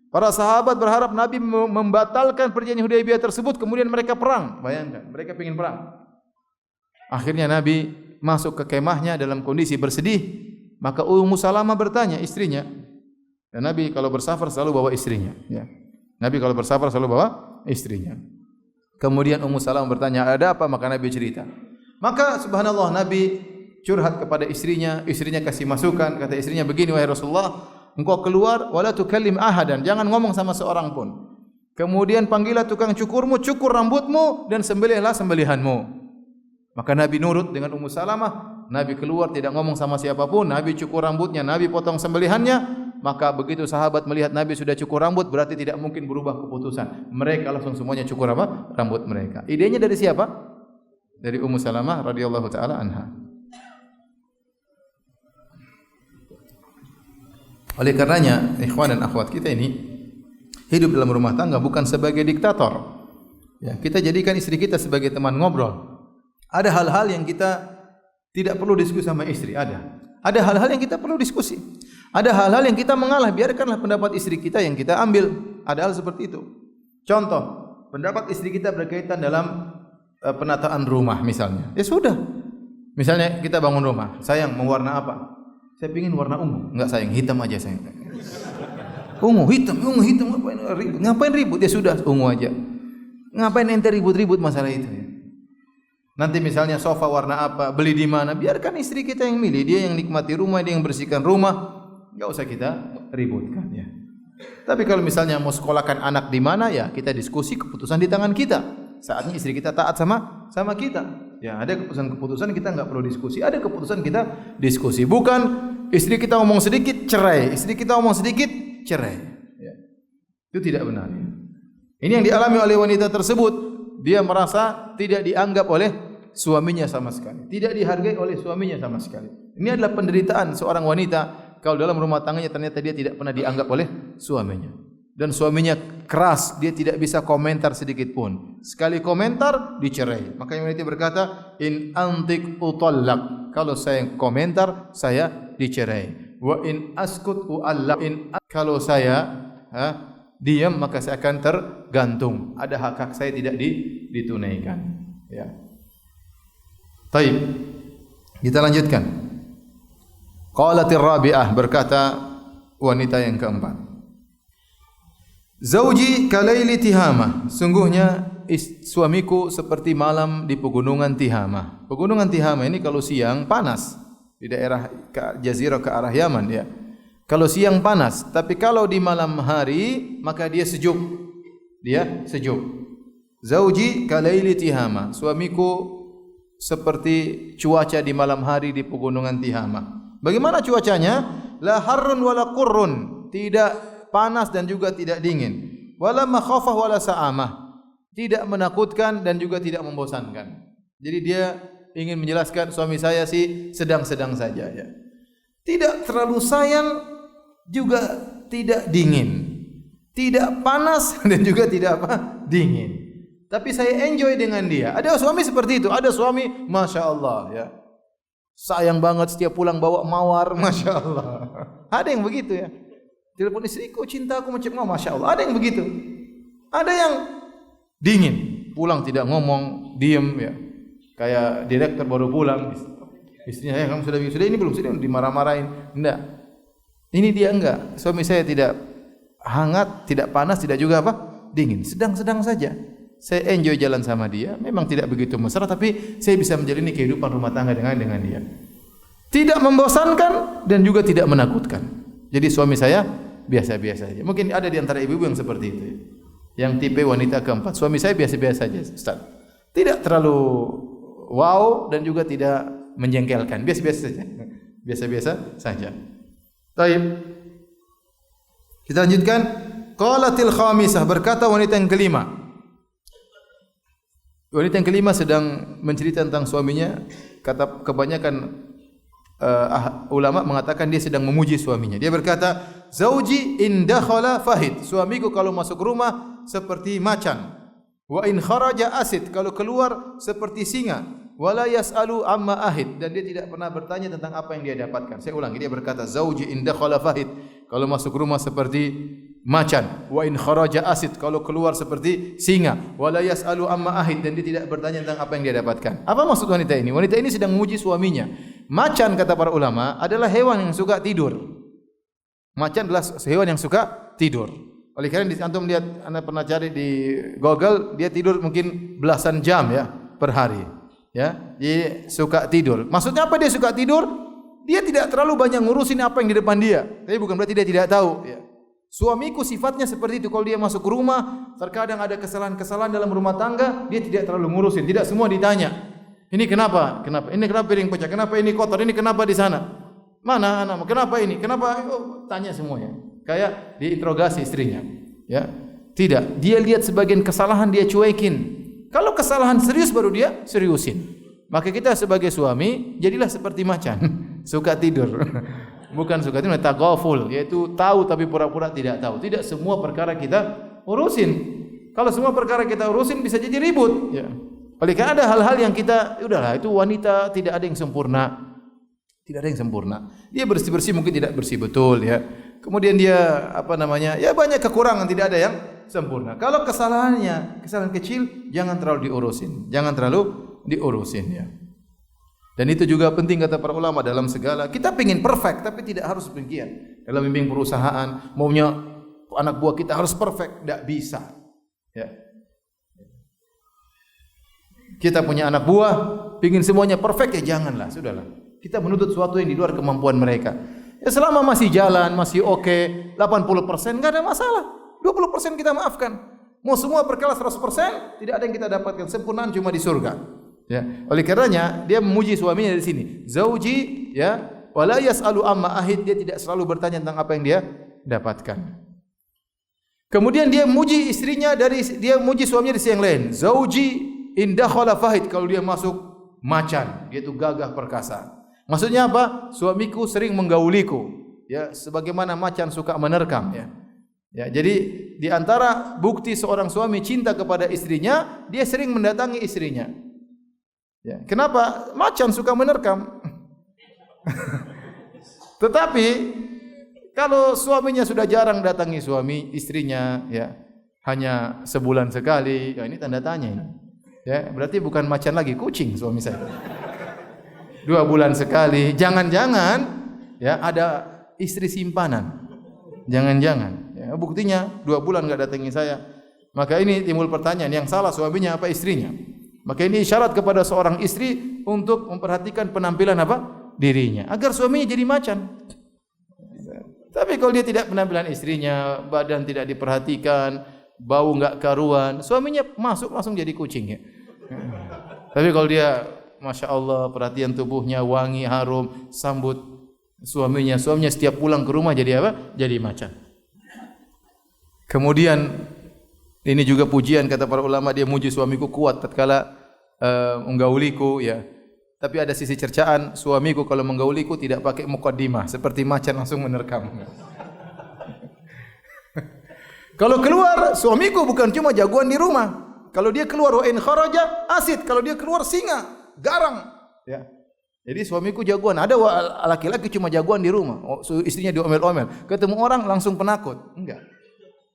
Para sahabat berharap Nabi membatalkan perjanjian Hudaybiyah tersebut, kemudian mereka perang. Bayangkan, mereka ingin perang. Akhirnya Nabi masuk ke kemahnya dalam kondisi bersedih. Maka Ummu Salamah bertanya, istrinya. Dan Nabi kalau bersafar selalu bawa istrinya. Ya. Nabi kalau bersafar selalu bawa istrinya. Kemudian Ummu Salamah bertanya, ada apa? Maka Nabi cerita. Maka subhanallah, Nabi curhat kepada istrinya. Istrinya kasih masukan. Kata istrinya begini, wahai Rasulullah, engkau keluar, wala tukallim ahadan, jangan ngomong sama seorang pun. Kemudian panggillah tukang cukurmu, cukur rambutmu dan sembelihlah sembelihanmu. Maka Nabi nurut dengan Ummu Salamah. Nabi keluar tidak ngomong sama siapapun. Nabi cukur rambutnya, Nabi potong sembelihannya. Maka begitu sahabat melihat Nabi sudah cukur rambut, berarti tidak mungkin berubah keputusan. Mereka langsung semuanya cukur apa? Rambut mereka. Idenya dari siapa? Dari Ummu Salamah radhiyallahu taala anha. Oleh karenanya, ikhwan dan akhwat kita ini hidup dalam rumah tangga bukan sebagai diktator. Ya, kita jadikan istri kita sebagai teman ngobrol. Ada hal-hal yang kita tidak perlu diskusi sama istri, ada. Ada hal-hal yang kita perlu diskusi. Ada hal-hal yang kita mengalah, biarkanlah pendapat istri kita yang kita ambil. Ada hal seperti itu. Contoh, pendapat istri kita berkaitan dalam penataan rumah misalnya. Ya sudah. Misalnya kita bangun rumah, sayang mau warna apa? Saya pingin warna ungu. Enggak sayang, hitam aja sayang. Ungu, hitam, ngapain ribut? Ya sudah, ungu aja. Ngapain ente ribut-ribut masalah itu ya? Nanti misalnya sofa warna apa, beli di mana, biarkan istri kita yang milih, dia yang nikmati rumah, dia yang bersihkan rumah, enggak usah kita ributkan ya. Tapi kalau misalnya mau sekolahkan anak di mana ya, kita diskusi, keputusan di tangan kita. Saatnya istri kita taat sama kita. Ya, ada keputusan kita enggak perlu diskusi, ada keputusan kita diskusi. Bukan istri kita ngomong sedikit cerai, istri kita ngomong sedikit cerai. Ya. Itu tidak benar. Ya. Ini yang dialami oleh wanita tersebut. Dia merasa tidak dianggap oleh suaminya sama sekali, tidak dihargai oleh suaminya sama sekali. Ini adalah penderitaan seorang wanita kalau dalam rumah tangganya ternyata dia tidak pernah dianggap oleh suaminya. Dan suaminya keras, dia tidak bisa komentar sedikit pun. Sekali komentar dicerai. Makanya wanita berkata, in antik utallaq. Kalau saya komentar, saya dicerai. Wa in askut uallaq. Kalau saya diam maka saya akan tergantung. Ada hak-hak saya tidak ditunaikan. Ya. Baik. Kita lanjutkan. Qalatir rabi'ah, berkata wanita yang keempat. Zauji kalaili Tihama. Sungguhnya suamiku seperti malam di pegunungan Tihama. Pegunungan Tihama ini kalau siang panas di daerah Jazirah ke arah Yaman ya. Kalau siang panas, tapi kalau di malam hari maka dia sejuk. Dia sejuk. Zauji kalaili Tihama. Suamiku seperti cuaca di malam hari di pegunungan Tihama. Bagaimana cuacanya? La harrun wala qurrun. Tidak panas dan juga tidak dingin. Wala makhafah wala sa'amah. Tidak menakutkan dan juga tidak membosankan. Jadi dia ingin menjelaskan suami saya sih sedang-sedang saja ya. Tidak terlalu sayang juga tidak dingin, tidak panas dan juga tidak dingin. Tapi saya enjoy dengan dia. Ada suami seperti itu. Ada suami, masya Allah ya, sayang banget setiap pulang bawa mawar, masya Allah. Ada yang begitu ya. Telepon istriku, cintaku macam masya Allah. Ada yang begitu. Ada yang dingin, pulang tidak ngomong, diem ya. Kayak direktur baru pulang, istrinya, kamu sudah ini belum? Sudah dimarah-marahin. Enggak. Ini dia enggak. Suami saya tidak hangat, tidak panas, tidak juga dingin. Sedang-sedang saja. Saya enjoy jalan sama dia. Memang tidak begitu mesra, tapi saya bisa menjalani kehidupan rumah tangga dengan dia. Tidak membosankan dan juga tidak menakutkan. Jadi suami saya biasa-biasa saja. Mungkin ada di antara ibu-ibu yang seperti itu. Yang tipe wanita keempat. Suami saya biasa-biasa saja, Ustaz. Tidak terlalu wow dan juga tidak menjengkelkan. Biasa-biasa saja. Biasa-biasa saja. Baik. Kita lanjutkan. Qalatil khamisah, berkata wanita yang kelima. Wanita yang kelima sedang menceritakan tentang suaminya. Kata kebanyakan ulama mengatakan dia sedang memuji suaminya. Dia berkata, "Zauji in dakhala fahid." Suamiku kalau masuk rumah seperti macan. Wa in kharaja asid, kalau keluar seperti singa. Wala yas'alu amma ahid, dan dia tidak pernah bertanya tentang apa yang dia dapatkan. Saya ulangi, dia berkata, "Zauji in dakhala fahid." Kalau masuk rumah seperti macan. Wa in kharaja asid, kalau keluar seperti singa. Wala yas'alu amma ahid, dan dia tidak bertanya tentang apa yang dia dapatkan. Apa maksud wanita ini? Wanita ini sedang memuji suaminya. Macan kata para ulama adalah hewan yang suka tidur. Macan adalah hewan yang suka tidur. Oleh karena antum lihat, Anda pernah cari di Google, dia tidur mungkin belasan jam ya per hari. Ya, dia suka tidur. Maksudnya apa dia suka tidur? Dia tidak terlalu banyak ngurusin apa yang di depan dia. Tapi bukan berarti dia tidak tahu. Ya. Suamiku sifatnya seperti itu. Kalau dia masuk ke rumah, terkadang ada kesalahan-kesalahan dalam rumah tangga, dia tidak terlalu ngurusin. Tidak semua ditanya. Ini kenapa? Kenapa? Ini kenapa piring pecah? Kenapa ini kotor? Ini kenapa di sana? Mana anakmu? Kenapa ini? Kenapa? Oh, tanya semuanya. Kayak diinterogasi istrinya. Ya, tidak. Dia lihat sebagian kesalahan dia cuekin. Kalau kesalahan serius baru dia seriusin. Maka kita sebagai suami jadilah seperti macan, suka tidur. Bukan suka tidur, taghaful, yaitu tahu tapi pura-pura tidak tahu. Tidak semua perkara kita urusin. Kalau semua perkara kita urusin bisa jadi ribut. Ya. Oleh karena ada hal-hal yang kita, udahlah itu wanita tidak ada yang sempurna. Tidak ada yang sempurna. Dia bersih-bersih mungkin tidak bersih betul ya. Kemudian dia ya banyak kekurangan, tidak ada yang sempurna. Kalau kesalahan kecil jangan terlalu diurusin. Jangan terlalu diurusin ya. Dan itu juga penting kata para ulama dalam segala. Kita ingin perfect tapi tidak harus demikian. Dalam membimbing perusahaan, maunya anak buah kita harus perfect, tidak bisa. Ya. Kita punya anak buah, pingin semuanya perfect, ya janganlah, sudahlah. Kita menuntut sesuatu yang di luar kemampuan mereka. Ya selama masih jalan, masih oke, 80% enggak ada masalah. 20% kita maafkan. Mau semua perkara 100%, tidak ada yang kita dapatkan. Sempurnaan cuma di surga. Ya, oleh karenanya dia memuji suaminya dari sini. Zauji, ya, wala yas'alu amma ahid, dia tidak selalu bertanya tentang apa yang dia dapatkan. Kemudian dia memuji istrinya dia memuji suaminya dari sisi yang lain. Zauji in dakhala fahid, kalau dia masuk macan, dia itu gagah perkasa. Maksudnya apa? Suamiku sering menggauliku, ya, sebagaimana macan suka menerkam, ya. Ya, jadi di antara bukti seorang suami cinta kepada istrinya, dia sering mendatangi istrinya. Ya, kenapa? Macan suka menerkam. Tetapi kalau suaminya sudah jarang datangi istrinya, ya, hanya sebulan sekali, ya ini tanda tanya ini. Ya, berarti bukan macan lagi, kucing suami saya. 2 bulan sekali, jangan-jangan ya ada istri simpanan. Jangan-jangan. Ya, buktinya 2 bulan enggak datangi saya. Maka ini timbul pertanyaan, yang salah suaminya apa istrinya? Maka ini isyarat kepada seorang istri untuk memperhatikan penampilan apa? Dirinya, agar suaminya jadi macan. Tapi kalau dia tidak penampilan istrinya, badan tidak diperhatikan, bau enggak karuan, suaminya masuk langsung jadi kucing, ya. Tapi kalau dia Masya Allah, perhatian tubuhnya wangi, harum, sambut suaminya setiap pulang ke rumah jadi apa? Jadi macan. Kemudian ini juga pujian kata para ulama, dia muji suamiku kuat tatkala menggauliku, ya. Tapi ada sisi cercaan, suamiku kalau menggauliku tidak pakai muqaddimah, seperti macan langsung menerkam. Kalau keluar, suamiku bukan cuma jagoan di rumah. Kalau dia keluar wa in kharaja asid, kalau dia keluar singa, garang, ya. Jadi suamiku jagoan. Ada laki-laki cuma jagoan di rumah, istrinya diomel-omel. Ketemu orang langsung penakut. Enggak.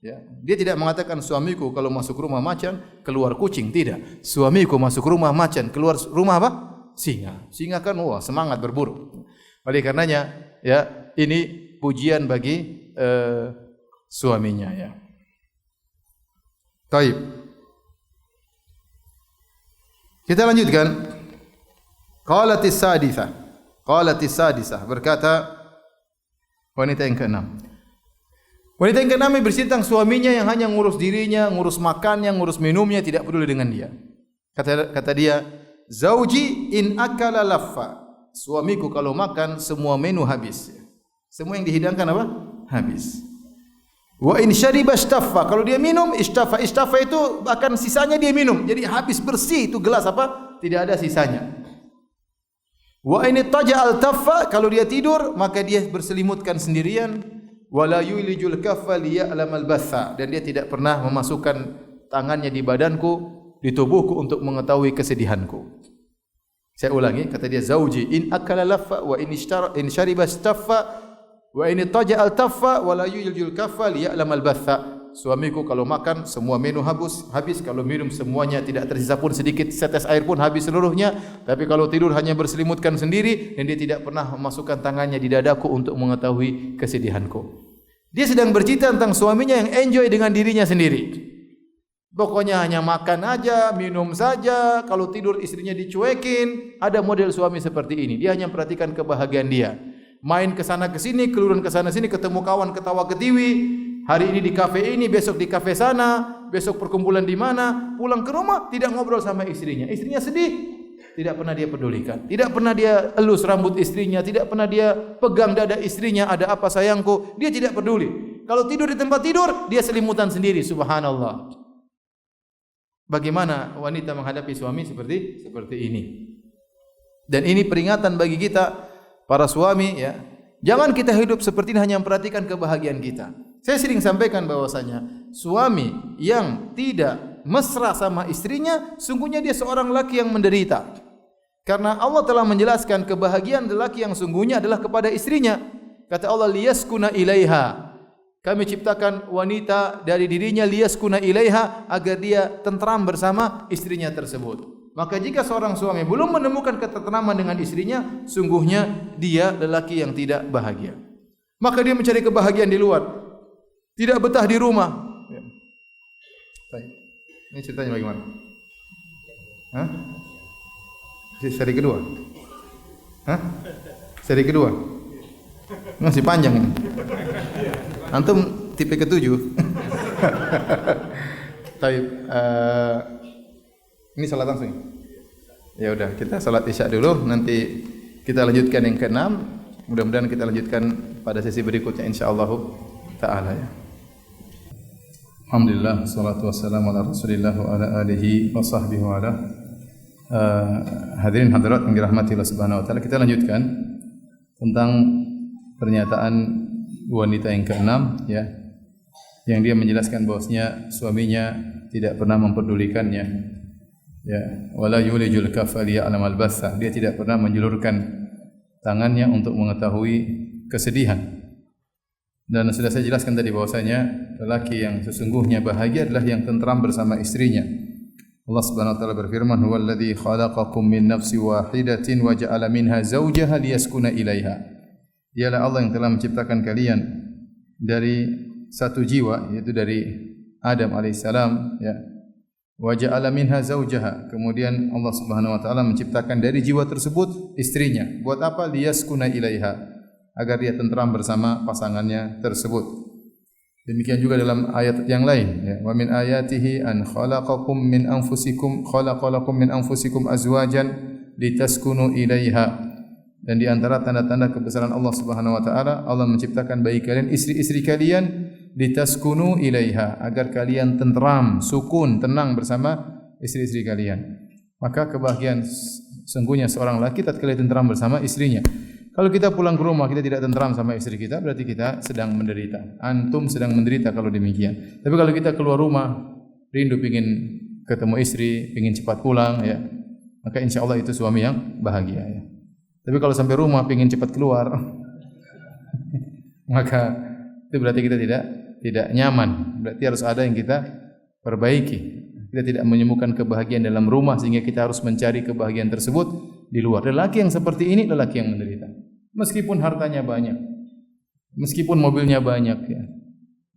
Ya, dia tidak mengatakan suamiku kalau masuk rumah macan, keluar kucing, tidak. Suamiku masuk rumah macan, keluar rumah apa? Singa. Singa kan wah, semangat berburu. Oleh karenanya, ya, ini pujian bagi suaminya, ya. Baik. Kita lanjutkan. Qalatis sadisah berkata wanita yang ke-6. Wanita yang ke-6 bercerita tentang suaminya yang hanya ngurus dirinya, ngurus makannya, ngurus minumnya, tidak peduli dengan dia. Kata dia, "Zauji in akala laffa." Suamiku kalau makan semua menu habis. Semua yang dihidangkan apa? Habis. Wa in syariba istaffa, kalau dia minum istaffa itu akan sisanya dia minum. Jadi habis bersih itu gelas apa? Tidak ada sisanya. Wa in taja'al taffa, kalau dia tidur maka dia berselimutkan sendirian. Wala yulijul kaffa liya'lamal batha, dan dia tidak pernah memasukkan tangannya di badanku, di tubuhku untuk mengetahui kesedihanku. Saya ulangi, kata dia, zauji in akala laffa wa in syariba istaffa wa in taja'al taffa wa la yuljul kaffa liya'lamal batha. Suamiku kalau makan semua menu habis, kalau minum semuanya tidak tersisa pun sedikit setes air pun habis seluruhnya, tapi kalau tidur hanya berselimutkan sendiri, dan dia tidak pernah memasukkan tangannya di dadaku untuk mengetahui kesedihanku. Dia sedang bercerita tentang suaminya yang enjoy dengan dirinya sendiri. Pokoknya hanya makan aja, minum saja, kalau tidur istrinya dicuekin. Ada model suami seperti ini. Dia hanya perhatikan kebahagiaan dia. Main ke sana ke sini, keluar ke sana sini, ketemu kawan ketawa ketiwi. Hari ini di kafe ini, besok di kafe sana, besok perkumpulan di mana, pulang ke rumah tidak ngobrol sama istrinya. Istrinya sedih, tidak pernah dia pedulikan. Tidak pernah dia elus rambut istrinya, tidak pernah dia pegang dada istrinya, ada apa sayangku, dia tidak peduli. Kalau tidur di tempat tidur, dia selimutan sendiri, subhanallah. Bagaimana wanita menghadapi suami seperti ini? Dan ini peringatan bagi kita para suami, ya. Jangan kita hidup seperti ini hanya memperhatikan kebahagiaan kita. Saya sering sampaikan bahwasanya suami yang tidak mesra sama istrinya, sungguhnya dia seorang laki yang menderita. Karena Allah telah menjelaskan kebahagiaan lelaki yang sungguhnya adalah kepada istrinya. Kata Allah, liyaskuna ilaiha. Kami ciptakan wanita dari dirinya, liyaskuna ilaiha, agar dia tentram bersama istrinya tersebut. Maka jika seorang suami belum menemukan ketentraman dengan istrinya, sungguhnya dia lelaki yang tidak bahagia. Maka dia mencari kebahagiaan di luar. Tidak betah di rumah. Ini ceritanya bagaimana? Hah? Seri kedua? Hah? Seri kedua? Masih panjang ini. Antum tipe ketujuh. Taib. Ini salat langsung. Ya udah, kita salat isya dulu. Nanti kita lanjutkan yang ke-6. Mudah-mudahan kita lanjutkan pada sesi berikutnya insyaallah taala ya. Alhamdulillah, salatu wassalamu ala Rasulillah wa ala alihi wa sahbihi wa ala. Hadirin hadirat yang dirahmati Allah Subhanahu wa taala, kita lanjutkan tentang pernyataan wanita yang ke-6 ya, yang dia menjelaskan bahwasanya suaminya tidak pernah memperdulikannya ya, wala yulijul kaffa liya'lamal bassa, dia tidak pernah menjulurkan tangannya untuk mengetahui kesedihan. Dan sudah saya jelaskan tadi bahwasanya lelaki yang sesungguhnya bahagia adalah yang tentram bersama istrinya. Allah Subhanahu wa taala berfirman, "Huwallazi khalaqakum min nafsin wahidatin wa ja'ala minha zawjaha liyaskuna ilaiha." Dialah Allah yang telah menciptakan kalian dari satu jiwa, yaitu dari Adam alaihissalam ya. Wa ja'ala minha zawjaha. Kemudian Allah Subhanahu wa taala menciptakan dari jiwa tersebut istrinya. Buat apa? Liyaskuna ilaiha, agar dia tentram bersama pasangannya tersebut. Demikian juga dalam ayat yang lain ya, wa min ayatihi an khalaqakum min anfusikum azwajan litaskunu ilaiha. Dan di antara tanda-tanda kebesaran Allah Subhanahu wa taala, Allah menciptakan bagi kalian istri-istri kalian litaskunu ilaiha, agar kalian tentram, sukun, tenang bersama istri-istri kalian. Maka kebahagiaan sungguhnya seorang laki tatkala tentram bersama istrinya. Kalau kita pulang ke rumah kita tidak tentram sama istri kita, berarti kita sedang menderita. Antum sedang menderita kalau demikian. Tapi kalau kita keluar rumah, rindu ingin ketemu istri, ingin cepat pulang ya, maka insyaallah itu suami yang bahagia ya. Tapi kalau sampai rumah ingin cepat keluar, maka itu berarti kita tidak nyaman. Berarti harus ada yang kita perbaiki. Kita tidak menemukan kebahagiaan dalam rumah sehingga kita harus mencari kebahagiaan tersebut di luar. Lelaki yang seperti ini lelaki yang menderita. Meskipun hartanya banyak, meskipun mobilnya banyak ya,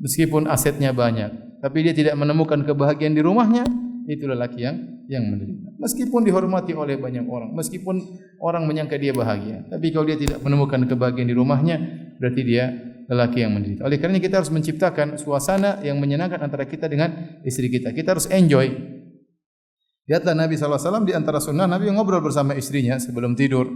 meskipun asetnya banyak, tapi dia tidak menemukan kebahagiaan di rumahnya, itu lelaki yang menderita. Meskipun dihormati oleh banyak orang, meskipun orang menyangka dia bahagia, tapi kalau dia tidak menemukan kebahagiaan di rumahnya, berarti dia lelaki yang menderita. Oleh karena kita harus menciptakan suasana yang menyenangkan antara kita dengan istri kita. Kita harus enjoy. Lihatlah Nabi SAW di antara sunnah Nabi ngobrol bersama istrinya sebelum tidur.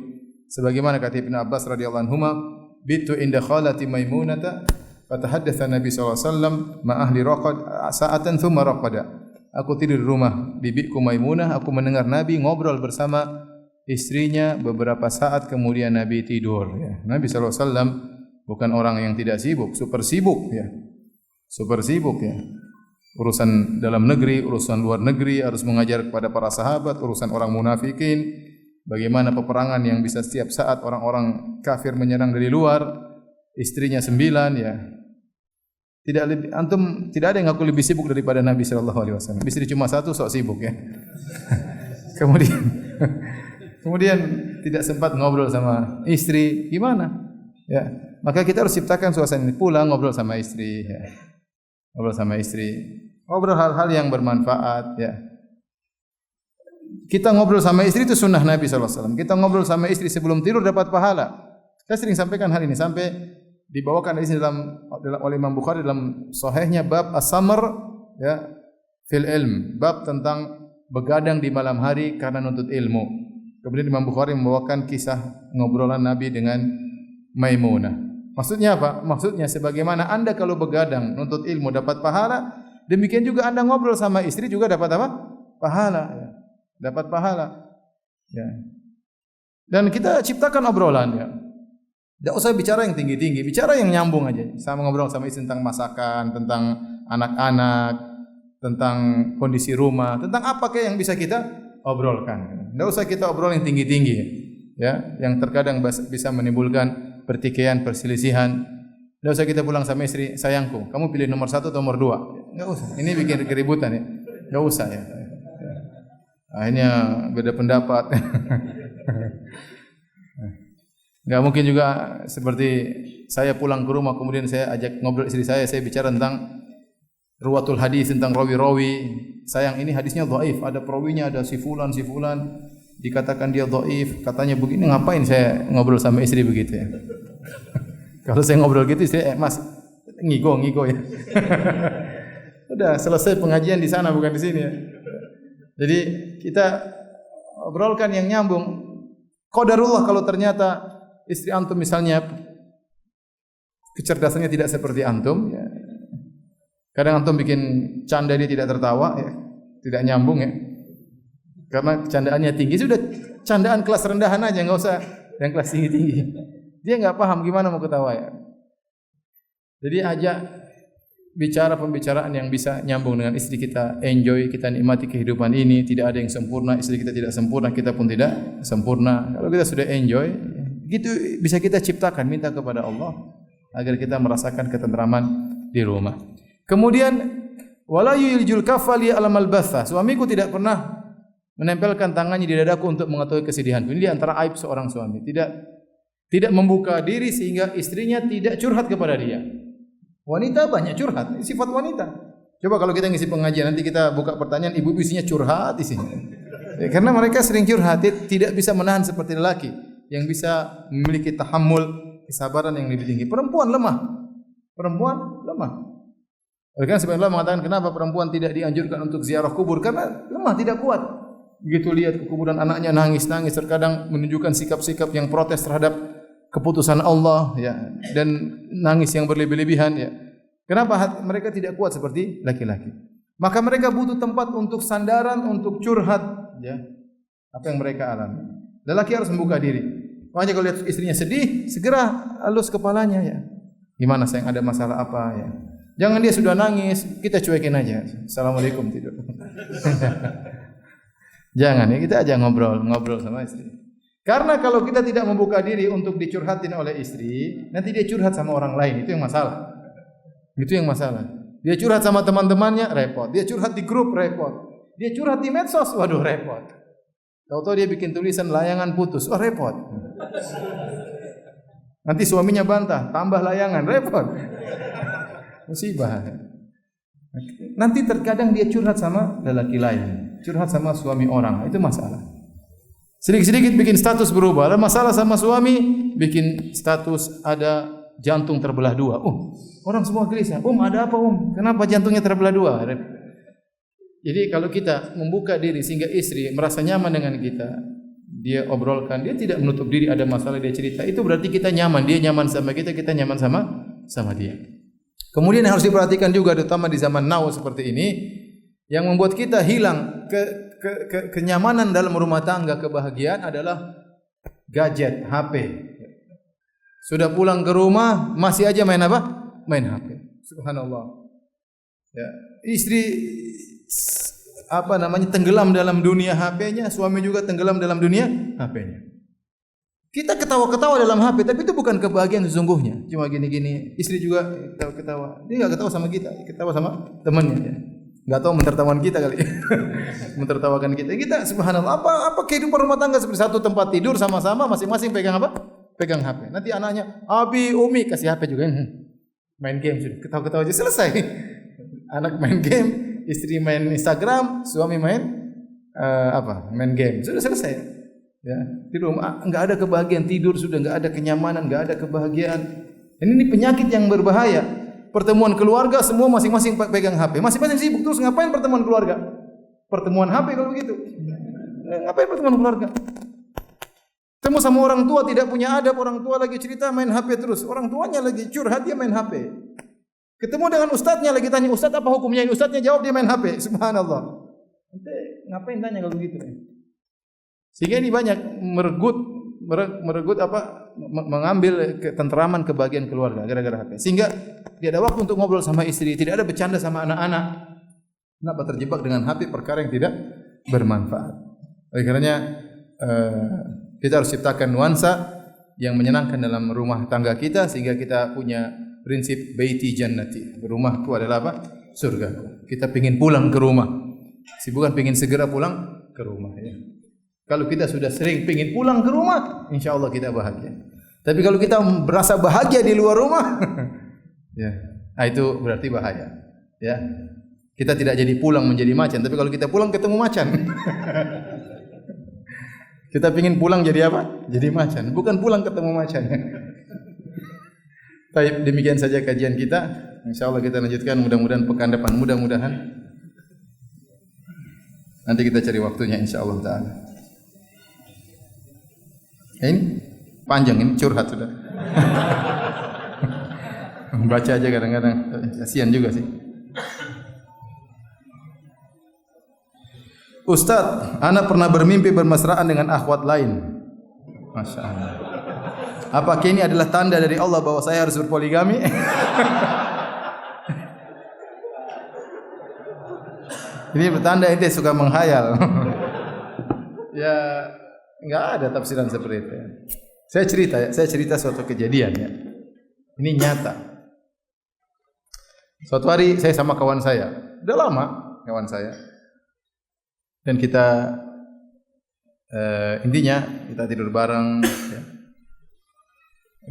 Sebagaimana kata Ibnu Abbas radhiyallahu anhuma, "Bitu inda khalati Maimunata, fatahaddatsa Nabi SAW ma ahli raqad sa'atan thumma raqada." Aku tidur di rumah bibiku Maimunah, aku mendengar Nabi ngobrol bersama istrinya beberapa saat, kemudian Nabi tidur ya. Nabi SAW bukan orang yang tidak sibuk, super sibuk ya. Super sibuk ya. Urusan dalam negeri, urusan luar negeri, harus mengajar kepada para sahabat, urusan orang munafikin, bagaimana peperangan yang bisa setiap saat orang-orang kafir menyerang dari luar, istrinya 9 ya. Tidak ada yang aku lebih sibuk daripada Nabi sallallahu alaihi wasallam. Istri cuma satu sok sibuk ya. Kemudian tidak sempat ngobrol sama istri, gimana? Ya, maka kita harus ciptakan suasana ini. Pulang ngobrol sama istri ya. Ngobrol sama istri. Ngobrol hal-hal yang bermanfaat ya. Kita ngobrol sama istri itu sunnah Nabi sallallahu alaihi wasallam. Kita ngobrol sama istri sebelum tidur dapat pahala. Saya sering sampaikan hal ini sampai dibawakan di sini oleh Imam Bukhari dalam sahihnya bab as-samar ya fil ilm, bab tentang begadang di malam hari karena nuntut ilmu. Kemudian Imam Bukhari membawakan kisah ngobrolan Nabi dengan Maimunah. Maksudnya apa? Maksudnya sebagaimana Anda kalau begadang nuntut ilmu dapat pahala, demikian juga Anda ngobrol sama istri juga dapat apa? Pahala ya. Dapat pahala. Ya. Dan kita ciptakan obrolan ya. Tidak usah bicara yang tinggi-tinggi, bicara yang nyambung aja. Sama ngobrol sama istri tentang masakan, tentang anak-anak, tentang kondisi rumah, tentang apa kayak yang bisa kita obrolkan. Tidak usah kita obrol yang tinggi-tinggi, ya, yang terkadang bisa menimbulkan pertikaian, perselisihan. Tidak usah kita pulang sama istri, sayangku, kamu pilih nomor 1 atau nomor 2. Tidak usah. Ini bikin keributan ya. Tidak usah ya. Akhirnya beda pendapat. Enggak mungkin juga seperti saya pulang ke rumah kemudian saya ajak ngobrol istri saya bicara tentang ruwatul hadis tentang rawi-rawi. Sayang ini hadisnya dhaif, ada perawinya, ada si fulan, dikatakan dia dhaif, katanya begini, ngapain saya ngobrol sama istri begitu ya. Kalau saya ngobrol gitu istri, Mas, ngigo ya. Udah selesai pengajian di sana bukan di sini ya. Jadi kita obrolkan yang nyambung. Qadarullah kalau ternyata istri antum misalnya kecerdasannya tidak seperti antum ya. Kadang antum bikin canda dia tidak tertawa ya, tidak nyambung ya. Karena candaannya tinggi, sudah candaan kelas rendahan aja, enggak usah yang kelas tinggi-tinggi. Dia enggak paham gimana mau ketawa ya. Jadi ajak bicara pembicaraan yang bisa nyambung dengan istri kita, enjoy, kita nikmati kehidupan ini, tidak ada yang sempurna, istri kita tidak sempurna, kita pun tidak sempurna. Kalau kita sudah enjoy, gitu bisa kita ciptakan, minta kepada Allah agar kita merasakan ketentraman di rumah. Kemudian wala yuljul kafali alamal batha. Suamiku tidak pernah menempelkan tangannya di dadaku untuk mengetahui kesedihanku. Ini di antara aib seorang suami, tidak membuka diri sehingga istrinya tidak curhat kepada dia. Wanita banyak curhat, sifat wanita. Coba kalau kita ngisi pengajian nanti kita buka pertanyaan, ibu-ibu isinya curhat isinya. Ya, karena mereka sering curhat, tidak bisa menahan seperti lelaki yang bisa memiliki tahammul, kesabaran yang lebih tinggi. Perempuan lemah. Oleh karena sebagian ulama mengatakan kenapa perempuan tidak dianjurkan untuk ziarah kubur, karena lemah, tidak kuat. Begitu lihat ke kuburan anaknya nangis-nangis, terkadang menunjukkan sikap-sikap yang protes terhadap keputusan Allah ya, dan nangis yang berlebih-lebihan ya. Kenapa mereka tidak kuat seperti laki-laki? Maka mereka butuh tempat untuk sandaran, untuk curhat ya. Apa yang mereka alami. Lelaki harus membuka diri. Makanya kalau lihat istrinya sedih, segera halus kepalanya ya. Gimana sayang, ada masalah apa ya? Jangan dia sudah nangis, kita cuekin aja. Assalamualaikum, tidur. Jangan ya, kita aja ngobrol sama istri. Karena kalau kita tidak membuka diri untuk dicurhatin oleh istri, nanti dia curhat sama orang lain, itu yang masalah. Dia curhat sama teman-temannya, repot. Dia curhat di grup, repot. Dia curhat di medsos, waduh repot. Tahu-tahu dia bikin tulisan layangan putus, repot. Nanti suaminya bantah, tambah layangan, repot. Musibah. Nanti terkadang dia curhat sama lelaki lain, curhat sama suami orang, itu masalah. Sedikit-sedikit bikin status berubah. Ada masalah sama suami, bikin status ada jantung terbelah dua. Orang semua gelisah. Ada apa Kenapa jantungnya terbelah dua? Jadi kalau kita membuka diri sehingga istri merasa nyaman dengan kita, dia obrolkan, dia tidak menutup diri, ada masalah dia cerita, itu berarti kita nyaman. Dia nyaman sama kita nyaman sama dia. Kemudian yang harus diperhatikan juga, terutama di zaman now seperti ini, yang membuat kita hilang kenyamanan dalam rumah tangga, kebahagiaan adalah gadget, HP. Sudah pulang ke rumah masih aja main apa? Main HP. Subhanallah. Ya, istri tenggelam dalam dunia HP-nya, suami juga tenggelam dalam dunia HP-nya. Kita ketawa-ketawa dalam HP, tapi itu bukan kebahagiaan sesungguhnya. Cuma gini-gini, istri juga ketawa-ketawa. Dia enggak ketawa sama kita, ketawa sama temannya ya. Enggak tahu mentertawakan kita kali. Mentertawakan kita. Kita subhanallah, apa kehidupan rumah tangga seperti satu tempat tidur sama-sama, masing-masing pegang apa? Pegang HP. Nanti anaknya, "Abi, Umi," kasih HP juga. Main game sudah. Ketawa-ketawa aja selesai. Anak main game, istri main Instagram, suami main main game. Sudah selesai. Ya, di rumah enggak ada kebahagiaan, tidur sudah enggak ada kenyamanan, enggak ada kebahagiaan. Ini penyakit yang berbahaya. Pertemuan keluarga semua masing-masing pegang HP. Masing-masing sibuk, terus ngapain pertemuan keluarga? Pertemuan HP kalau begitu. Ngapain pertemuan keluarga? Temu sama orang tua tidak punya adab, orang tua lagi cerita main HP terus. Orang tuanya lagi curhat dia main HP. Ketemu dengan ustadznya lagi tanya, "Ustadz apa hukumnya ini?" Ustadznya jawab dia main HP. Subhanallah. Ngapain tanya kalau begitu? Sehingga ini banyak mengambil ketenteraman kebahagiaan keluarga gara-gara HP. Sehingga tidak ada waktu untuk ngobrol sama istri, tidak ada bercanda sama anak-anak. Kenapa terjebak dengan HP, perkara yang tidak bermanfaat. Oleh karenanya kita harus ciptakan nuansa yang menyenangkan dalam rumah tangga kita sehingga kita punya prinsip baiti jannati. Rumahku adalah apa? Surgaku. Kita ingin pulang ke rumah. Bukan ingin segera pulang ke rumah ya. Kalau kita sudah sering ingin pulang ke rumah, insyaallah kita bahagia. Tapi kalau kita berasa bahagia di luar rumah, ya, itu berarti bahaya. Ya. Kita tidak jadi pulang menjadi macan, tapi kalau kita pulang ketemu macan. Kita pingin pulang jadi apa? Jadi macan, bukan pulang ketemu macan. Baik, demikian saja kajian kita. Insyaallah kita lanjutkan mudah-mudahan pekan depan, mudah-mudahan. Nanti kita cari waktunya insyaallah taala. Ini panjang, ini curhat sudah. Baca aja kadang-kadang, kasihan juga sih. Ustaz, ana pernah bermimpi bermesraan dengan akhwat lain. Masya Allah. Apakah ini adalah tanda dari Allah bahwa saya harus berpoligami? Ini bertanda ente suka menghayal. Ya, enggak ada tafsiran seperti itu. Saya cerita suatu kejadian ya. Ini nyata. Suatu hari saya sama kawan saya, udah lama kawan saya. Dan kita intinya kita tidur bareng ya.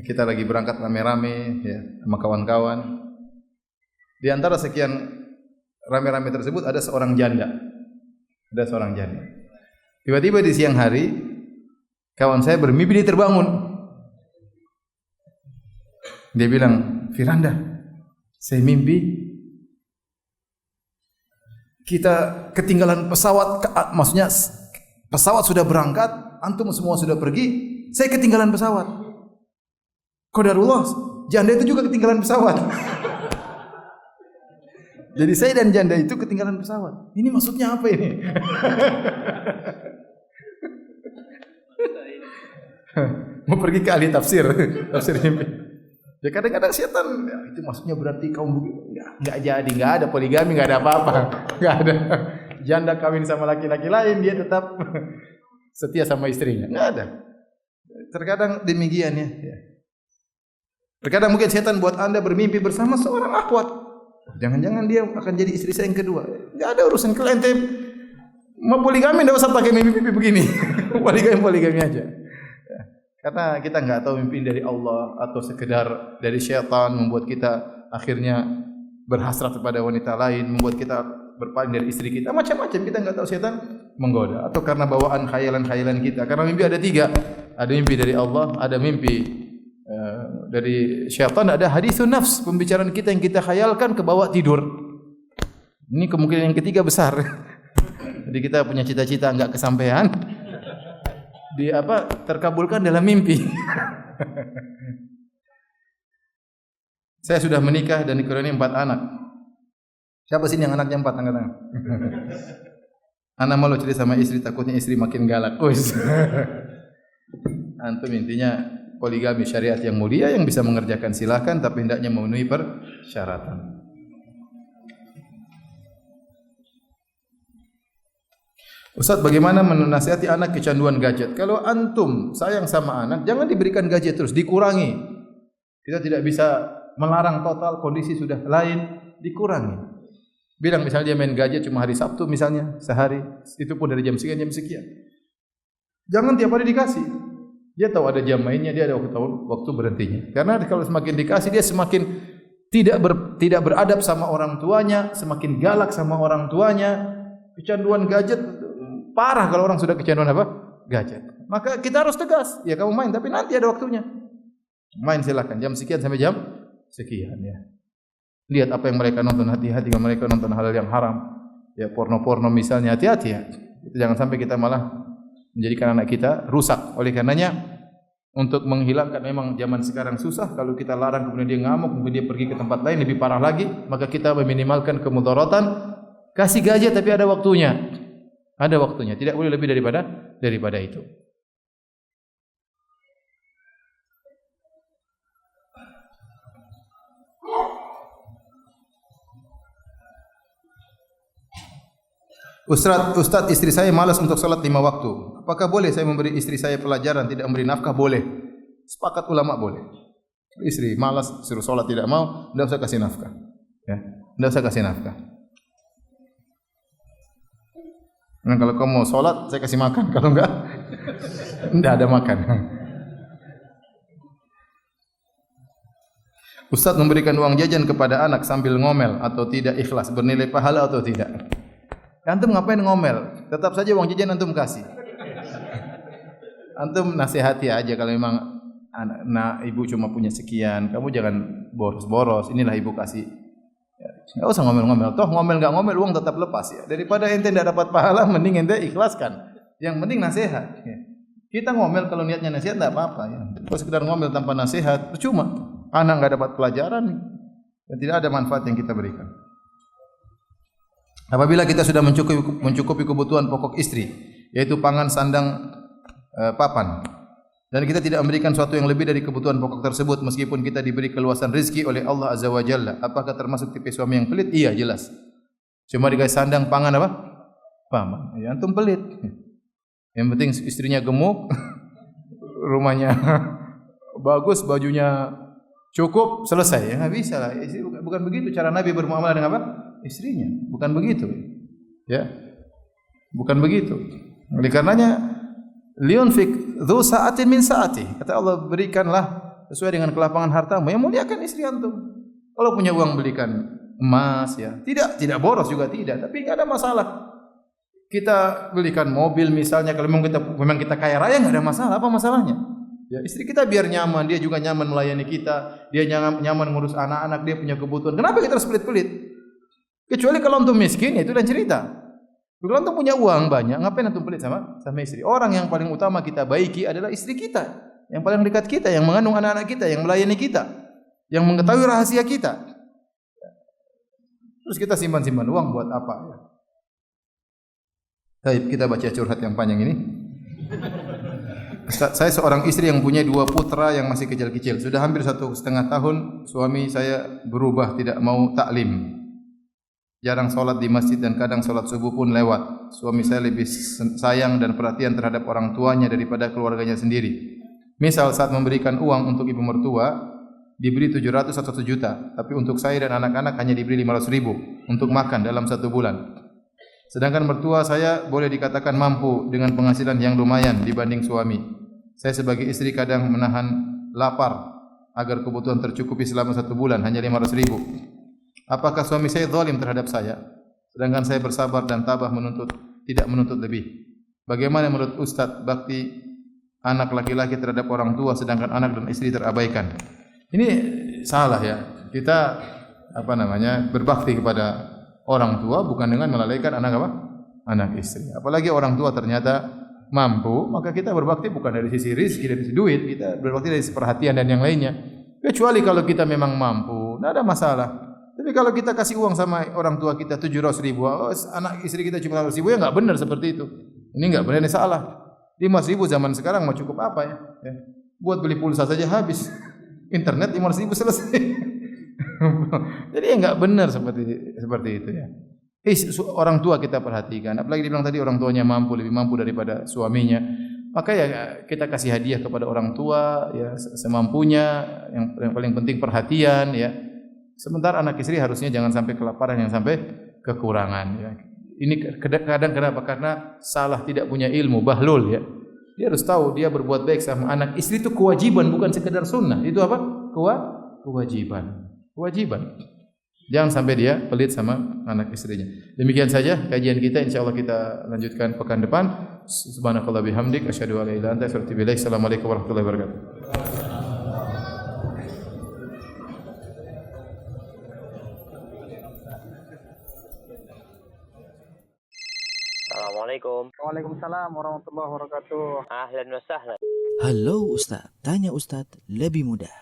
Kita lagi berangkat rame-rame ya sama kawan-kawan. Di antara sekian rame-rame tersebut ada seorang janda. Ada seorang janda. Tiba-tiba di siang hari kawan saya bermimpi dia terbangun. Dia bilang, "Firanda, saya mimpi kita ketinggalan pesawat, maksudnya pesawat sudah berangkat, antum semua sudah pergi, saya ketinggalan pesawat. Qadarullah, janda itu juga ketinggalan pesawat." Jadi saya dan janda itu ketinggalan pesawat. Ini maksudnya apa ini? Mau pergi ke ahli tafsir, tafsir mimpi. Ya kadang-kadang setan, ya, itu maksudnya berarti kaum begitu. Enggak jadi, enggak ada poligami, enggak ada apa-apa. Enggak ada. Janda kawin sama laki-laki lain, dia tetap setia sama istrinya. Enggak ada. Terkadang demikian ya. Terkadang mungkin setan buat Anda bermimpi bersama seorang akhwat. Jangan-jangan dia akan jadi istri saya yang kedua. Enggak ada urusan kalian. Mau poligami enggak usah pakai mimpi-mimpi begini. Poligami aja. Karena kita enggak tahu mimpi dari Allah atau sekedar dari syaitan membuat kita akhirnya berhasrat kepada wanita lain, membuat kita berpaling dari istri kita, macam-macam kita enggak tahu setan menggoda atau karena bawaan khayalan-khayalan kita. Karena mimpi ada tiga, ada mimpi dari Allah, ada mimpi dari syaitan, ada hadisun nafs, pembicaraan kita yang kita khayalkan ke bawah tidur. Ini kemungkinan yang ketiga besar. Jadi kita punya cita-cita enggak kesampaian, terkabulkan dalam mimpi. Saya sudah menikah dan dikaruniai 4 anak. Siapa sini yang anaknya 4? Angkat tangan. Anak malu cerita sama istri, takutnya istri makin galak. Antum intinya poligami syariat yang mulia, yang bisa mengerjakan silakan, tapi hendaknya memenuhi persyaratan. Ustaz, bagaimana menasihati anak kecanduan gadget? Kalau antum sayang sama anak, jangan diberikan gadget terus, dikurangi. Kita tidak bisa melarang total, kondisi sudah lain, dikurangi. Bilang misalnya dia main gadget cuma hari Sabtu misalnya, sehari, itu pun dari jam sekian, jam sekian. Jangan tiap hari dikasih. Dia tahu ada jam mainnya, dia ada waktu berhentinya. Karena kalau semakin dikasih, dia semakin tidak beradab sama orang tuanya, semakin galak sama orang tuanya. Kecanduan gadget parah kalau orang sudah kecanduan apa? Gadget. Maka kita harus tegas. Ya kamu main, tapi nanti ada waktunya. Main silakan jam sekian sampai jam sekian ya. Lihat apa yang mereka nonton, hati-hati kalau mereka nonton hal yang haram. Ya porno-porno misalnya, hati-hati ya. Jangan sampai kita malah menjadikan anak kita rusak. Oleh karenanya untuk menghilangkan, memang zaman sekarang susah, kalau kita larang kemudian dia ngamuk, kemudian dia pergi ke tempat lain lebih parah lagi, maka kita meminimalkan kemudaratan. Kasih gadget tapi ada waktunya. Ada waktunya, tidak boleh lebih daripada itu. Ustaz, istri saya malas untuk salat 5 waktu. Apakah boleh saya memberi istri saya pelajaran, tidak memberi nafkah? Boleh. Sepakat ulama boleh. Istri malas suruh salat tidak mau, tidak usah kasih nafkah. Ya, tidak usah kasih nafkah. Nah, kalau kamu mau sholat, saya kasih makan. Kalau enggak, tidak ada makan. Ustaz memberikan uang jajan kepada anak sambil ngomel atau tidak ikhlas, bernilai pahala atau tidak? Antum ngapain ngomel? Tetap saja uang jajan antum kasih. Antum nasihati aja kalau memang ibu cuma punya sekian, kamu jangan boros-boros. Inilah ibu kasih. Enggak usah ngomel-ngomel. Toh ngomel enggak ngomel uang tetap lepas ya. Daripada ente enggak dapat pahala mending ente ikhlaskan. Yang penting nasihat. Kita ngomel kalau niatnya nasihat enggak apa-apa ya. Kalau sekedar ngomel tanpa nasihat percuma. Anak enggak dapat pelajaran dan tidak ada manfaat yang kita berikan. Apabila kita sudah mencukupi kebutuhan pokok istri, yaitu pangan, sandang, papan, dan kita tidak memberikan sesuatu yang lebih dari kebutuhan pokok tersebut meskipun kita diberi keluasan rezeki oleh Allah Azza wa Jalla, apakah termasuk tipe suami yang pelit? Iya, jelas. Cuma dikasih sandang, pangan apa? Paman. Ya, antum pelit. Yang penting istrinya gemuk, rumahnya bagus, bajunya cukup, selesai. Ya enggak bisa lah. Bukan begitu cara Nabi bermuamalah dengan apa? Istrinya. Bukan begitu. Ya. Bukan begitu. Oleh karenanya liunfik dzu sa'atin min sa'ati. Kata Allah, berikanlah sesuai dengan kelapangan hartamu. Yang muliakan istri antum. Kalau punya uang belikan emas ya. Tidak boros juga tidak, tapi enggak ada masalah. Kita belikan mobil misalnya, kalau memang kita kaya raya enggak ada masalah. Apa masalahnya? Ya, istri kita biar nyaman, dia juga nyaman melayani kita, dia nyaman ngurus anak-anak, dia punya kebutuhan. Kenapa kita harus pelit-pelit? Kecuali kalau antum miskin, ya itu lain cerita. Kalau antum punya uang banyak, ngapain antum pelit sama istri? Orang yang paling utama kita baiki adalah istri kita, yang paling dekat kita, yang mengandung anak-anak kita, yang melayani kita, yang mengetahui rahasia kita. Terus kita simpan-simpan uang buat apa? Baik, kita baca curhat yang panjang ini. Saya seorang istri yang punya 2 putra yang masih kecil-kecil. Sudah hampir 1,5 tahun suami saya berubah, tidak mau taklim. Jarang sholat di masjid dan kadang sholat subuh pun lewat. Suami saya lebih sayang dan perhatian terhadap orang tuanya daripada keluarganya sendiri. Misal saat memberikan uang untuk ibu mertua, diberi 700 atau 1 juta. Tapi untuk saya dan anak-anak hanya diberi 500 ribu untuk makan dalam 1 bulan. Sedangkan mertua saya boleh dikatakan mampu dengan penghasilan yang lumayan dibanding suami. Saya sebagai istri kadang menahan lapar agar kebutuhan tercukupi selama 1 bulan, hanya 500 ribu. Apakah suami saya zalim terhadap saya? Sedangkan saya bersabar dan tabah tidak menuntut lebih. Bagaimana menurut Ustadz bakti anak laki-laki terhadap orang tua sedangkan anak dan istri terabaikan? Ini salah ya. Kita berbakti kepada orang tua bukan dengan melalaikan anak istri. Apalagi orang tua ternyata mampu, maka kita berbakti bukan dari sisi rezeki, dari sisi duit, kita berbakti dari sisi perhatian dan yang lainnya. Kecuali kalau kita memang mampu, tidak ada masalah. Tapi kalau kita kasih uang sama orang tua kita 700 ribu, anak istri kita cuma 100 ribu, ya enggak benar seperti itu. Ini enggak benar, ini salah. 500 ribu zaman sekarang mau cukup apa ya? Buat beli pulsa saja habis. Internet 500 ribu selesai. Jadi enggak benar seperti itu ya. Orang tua kita perhatikan. Apalagi dibilang tadi orang tuanya mampu, lebih mampu daripada suaminya. Maka ya kita kasih hadiah kepada orang tua ya semampunya. Yang paling penting perhatian ya. Sementara anak istri harusnya jangan sampai kelaparan, jangan sampai kekurangan ya. Ini kadang kenapa? Karena salah, tidak punya ilmu, bahlul ya. Dia harus tahu dia berbuat baik sama anak istri itu kewajiban, bukan sekedar sunnah. Itu apa? Kewajiban. Jangan sampai dia pelit sama anak istrinya. Demikian saja kajian kita, insyaallah kita lanjutkan pekan depan. Subhanakallah bihamdik asyhadu an la ilaha illa anta astaghfiruka wa atubu ilaik. Assalamualaikum warahmatullahi wabarakatuh. Assalamualaikum. Waalaikumsalam warahmatullahi wabarakatuh. Ahlan wa sahlan. Halo Ustadz, tanya Ustadz lebih mudah.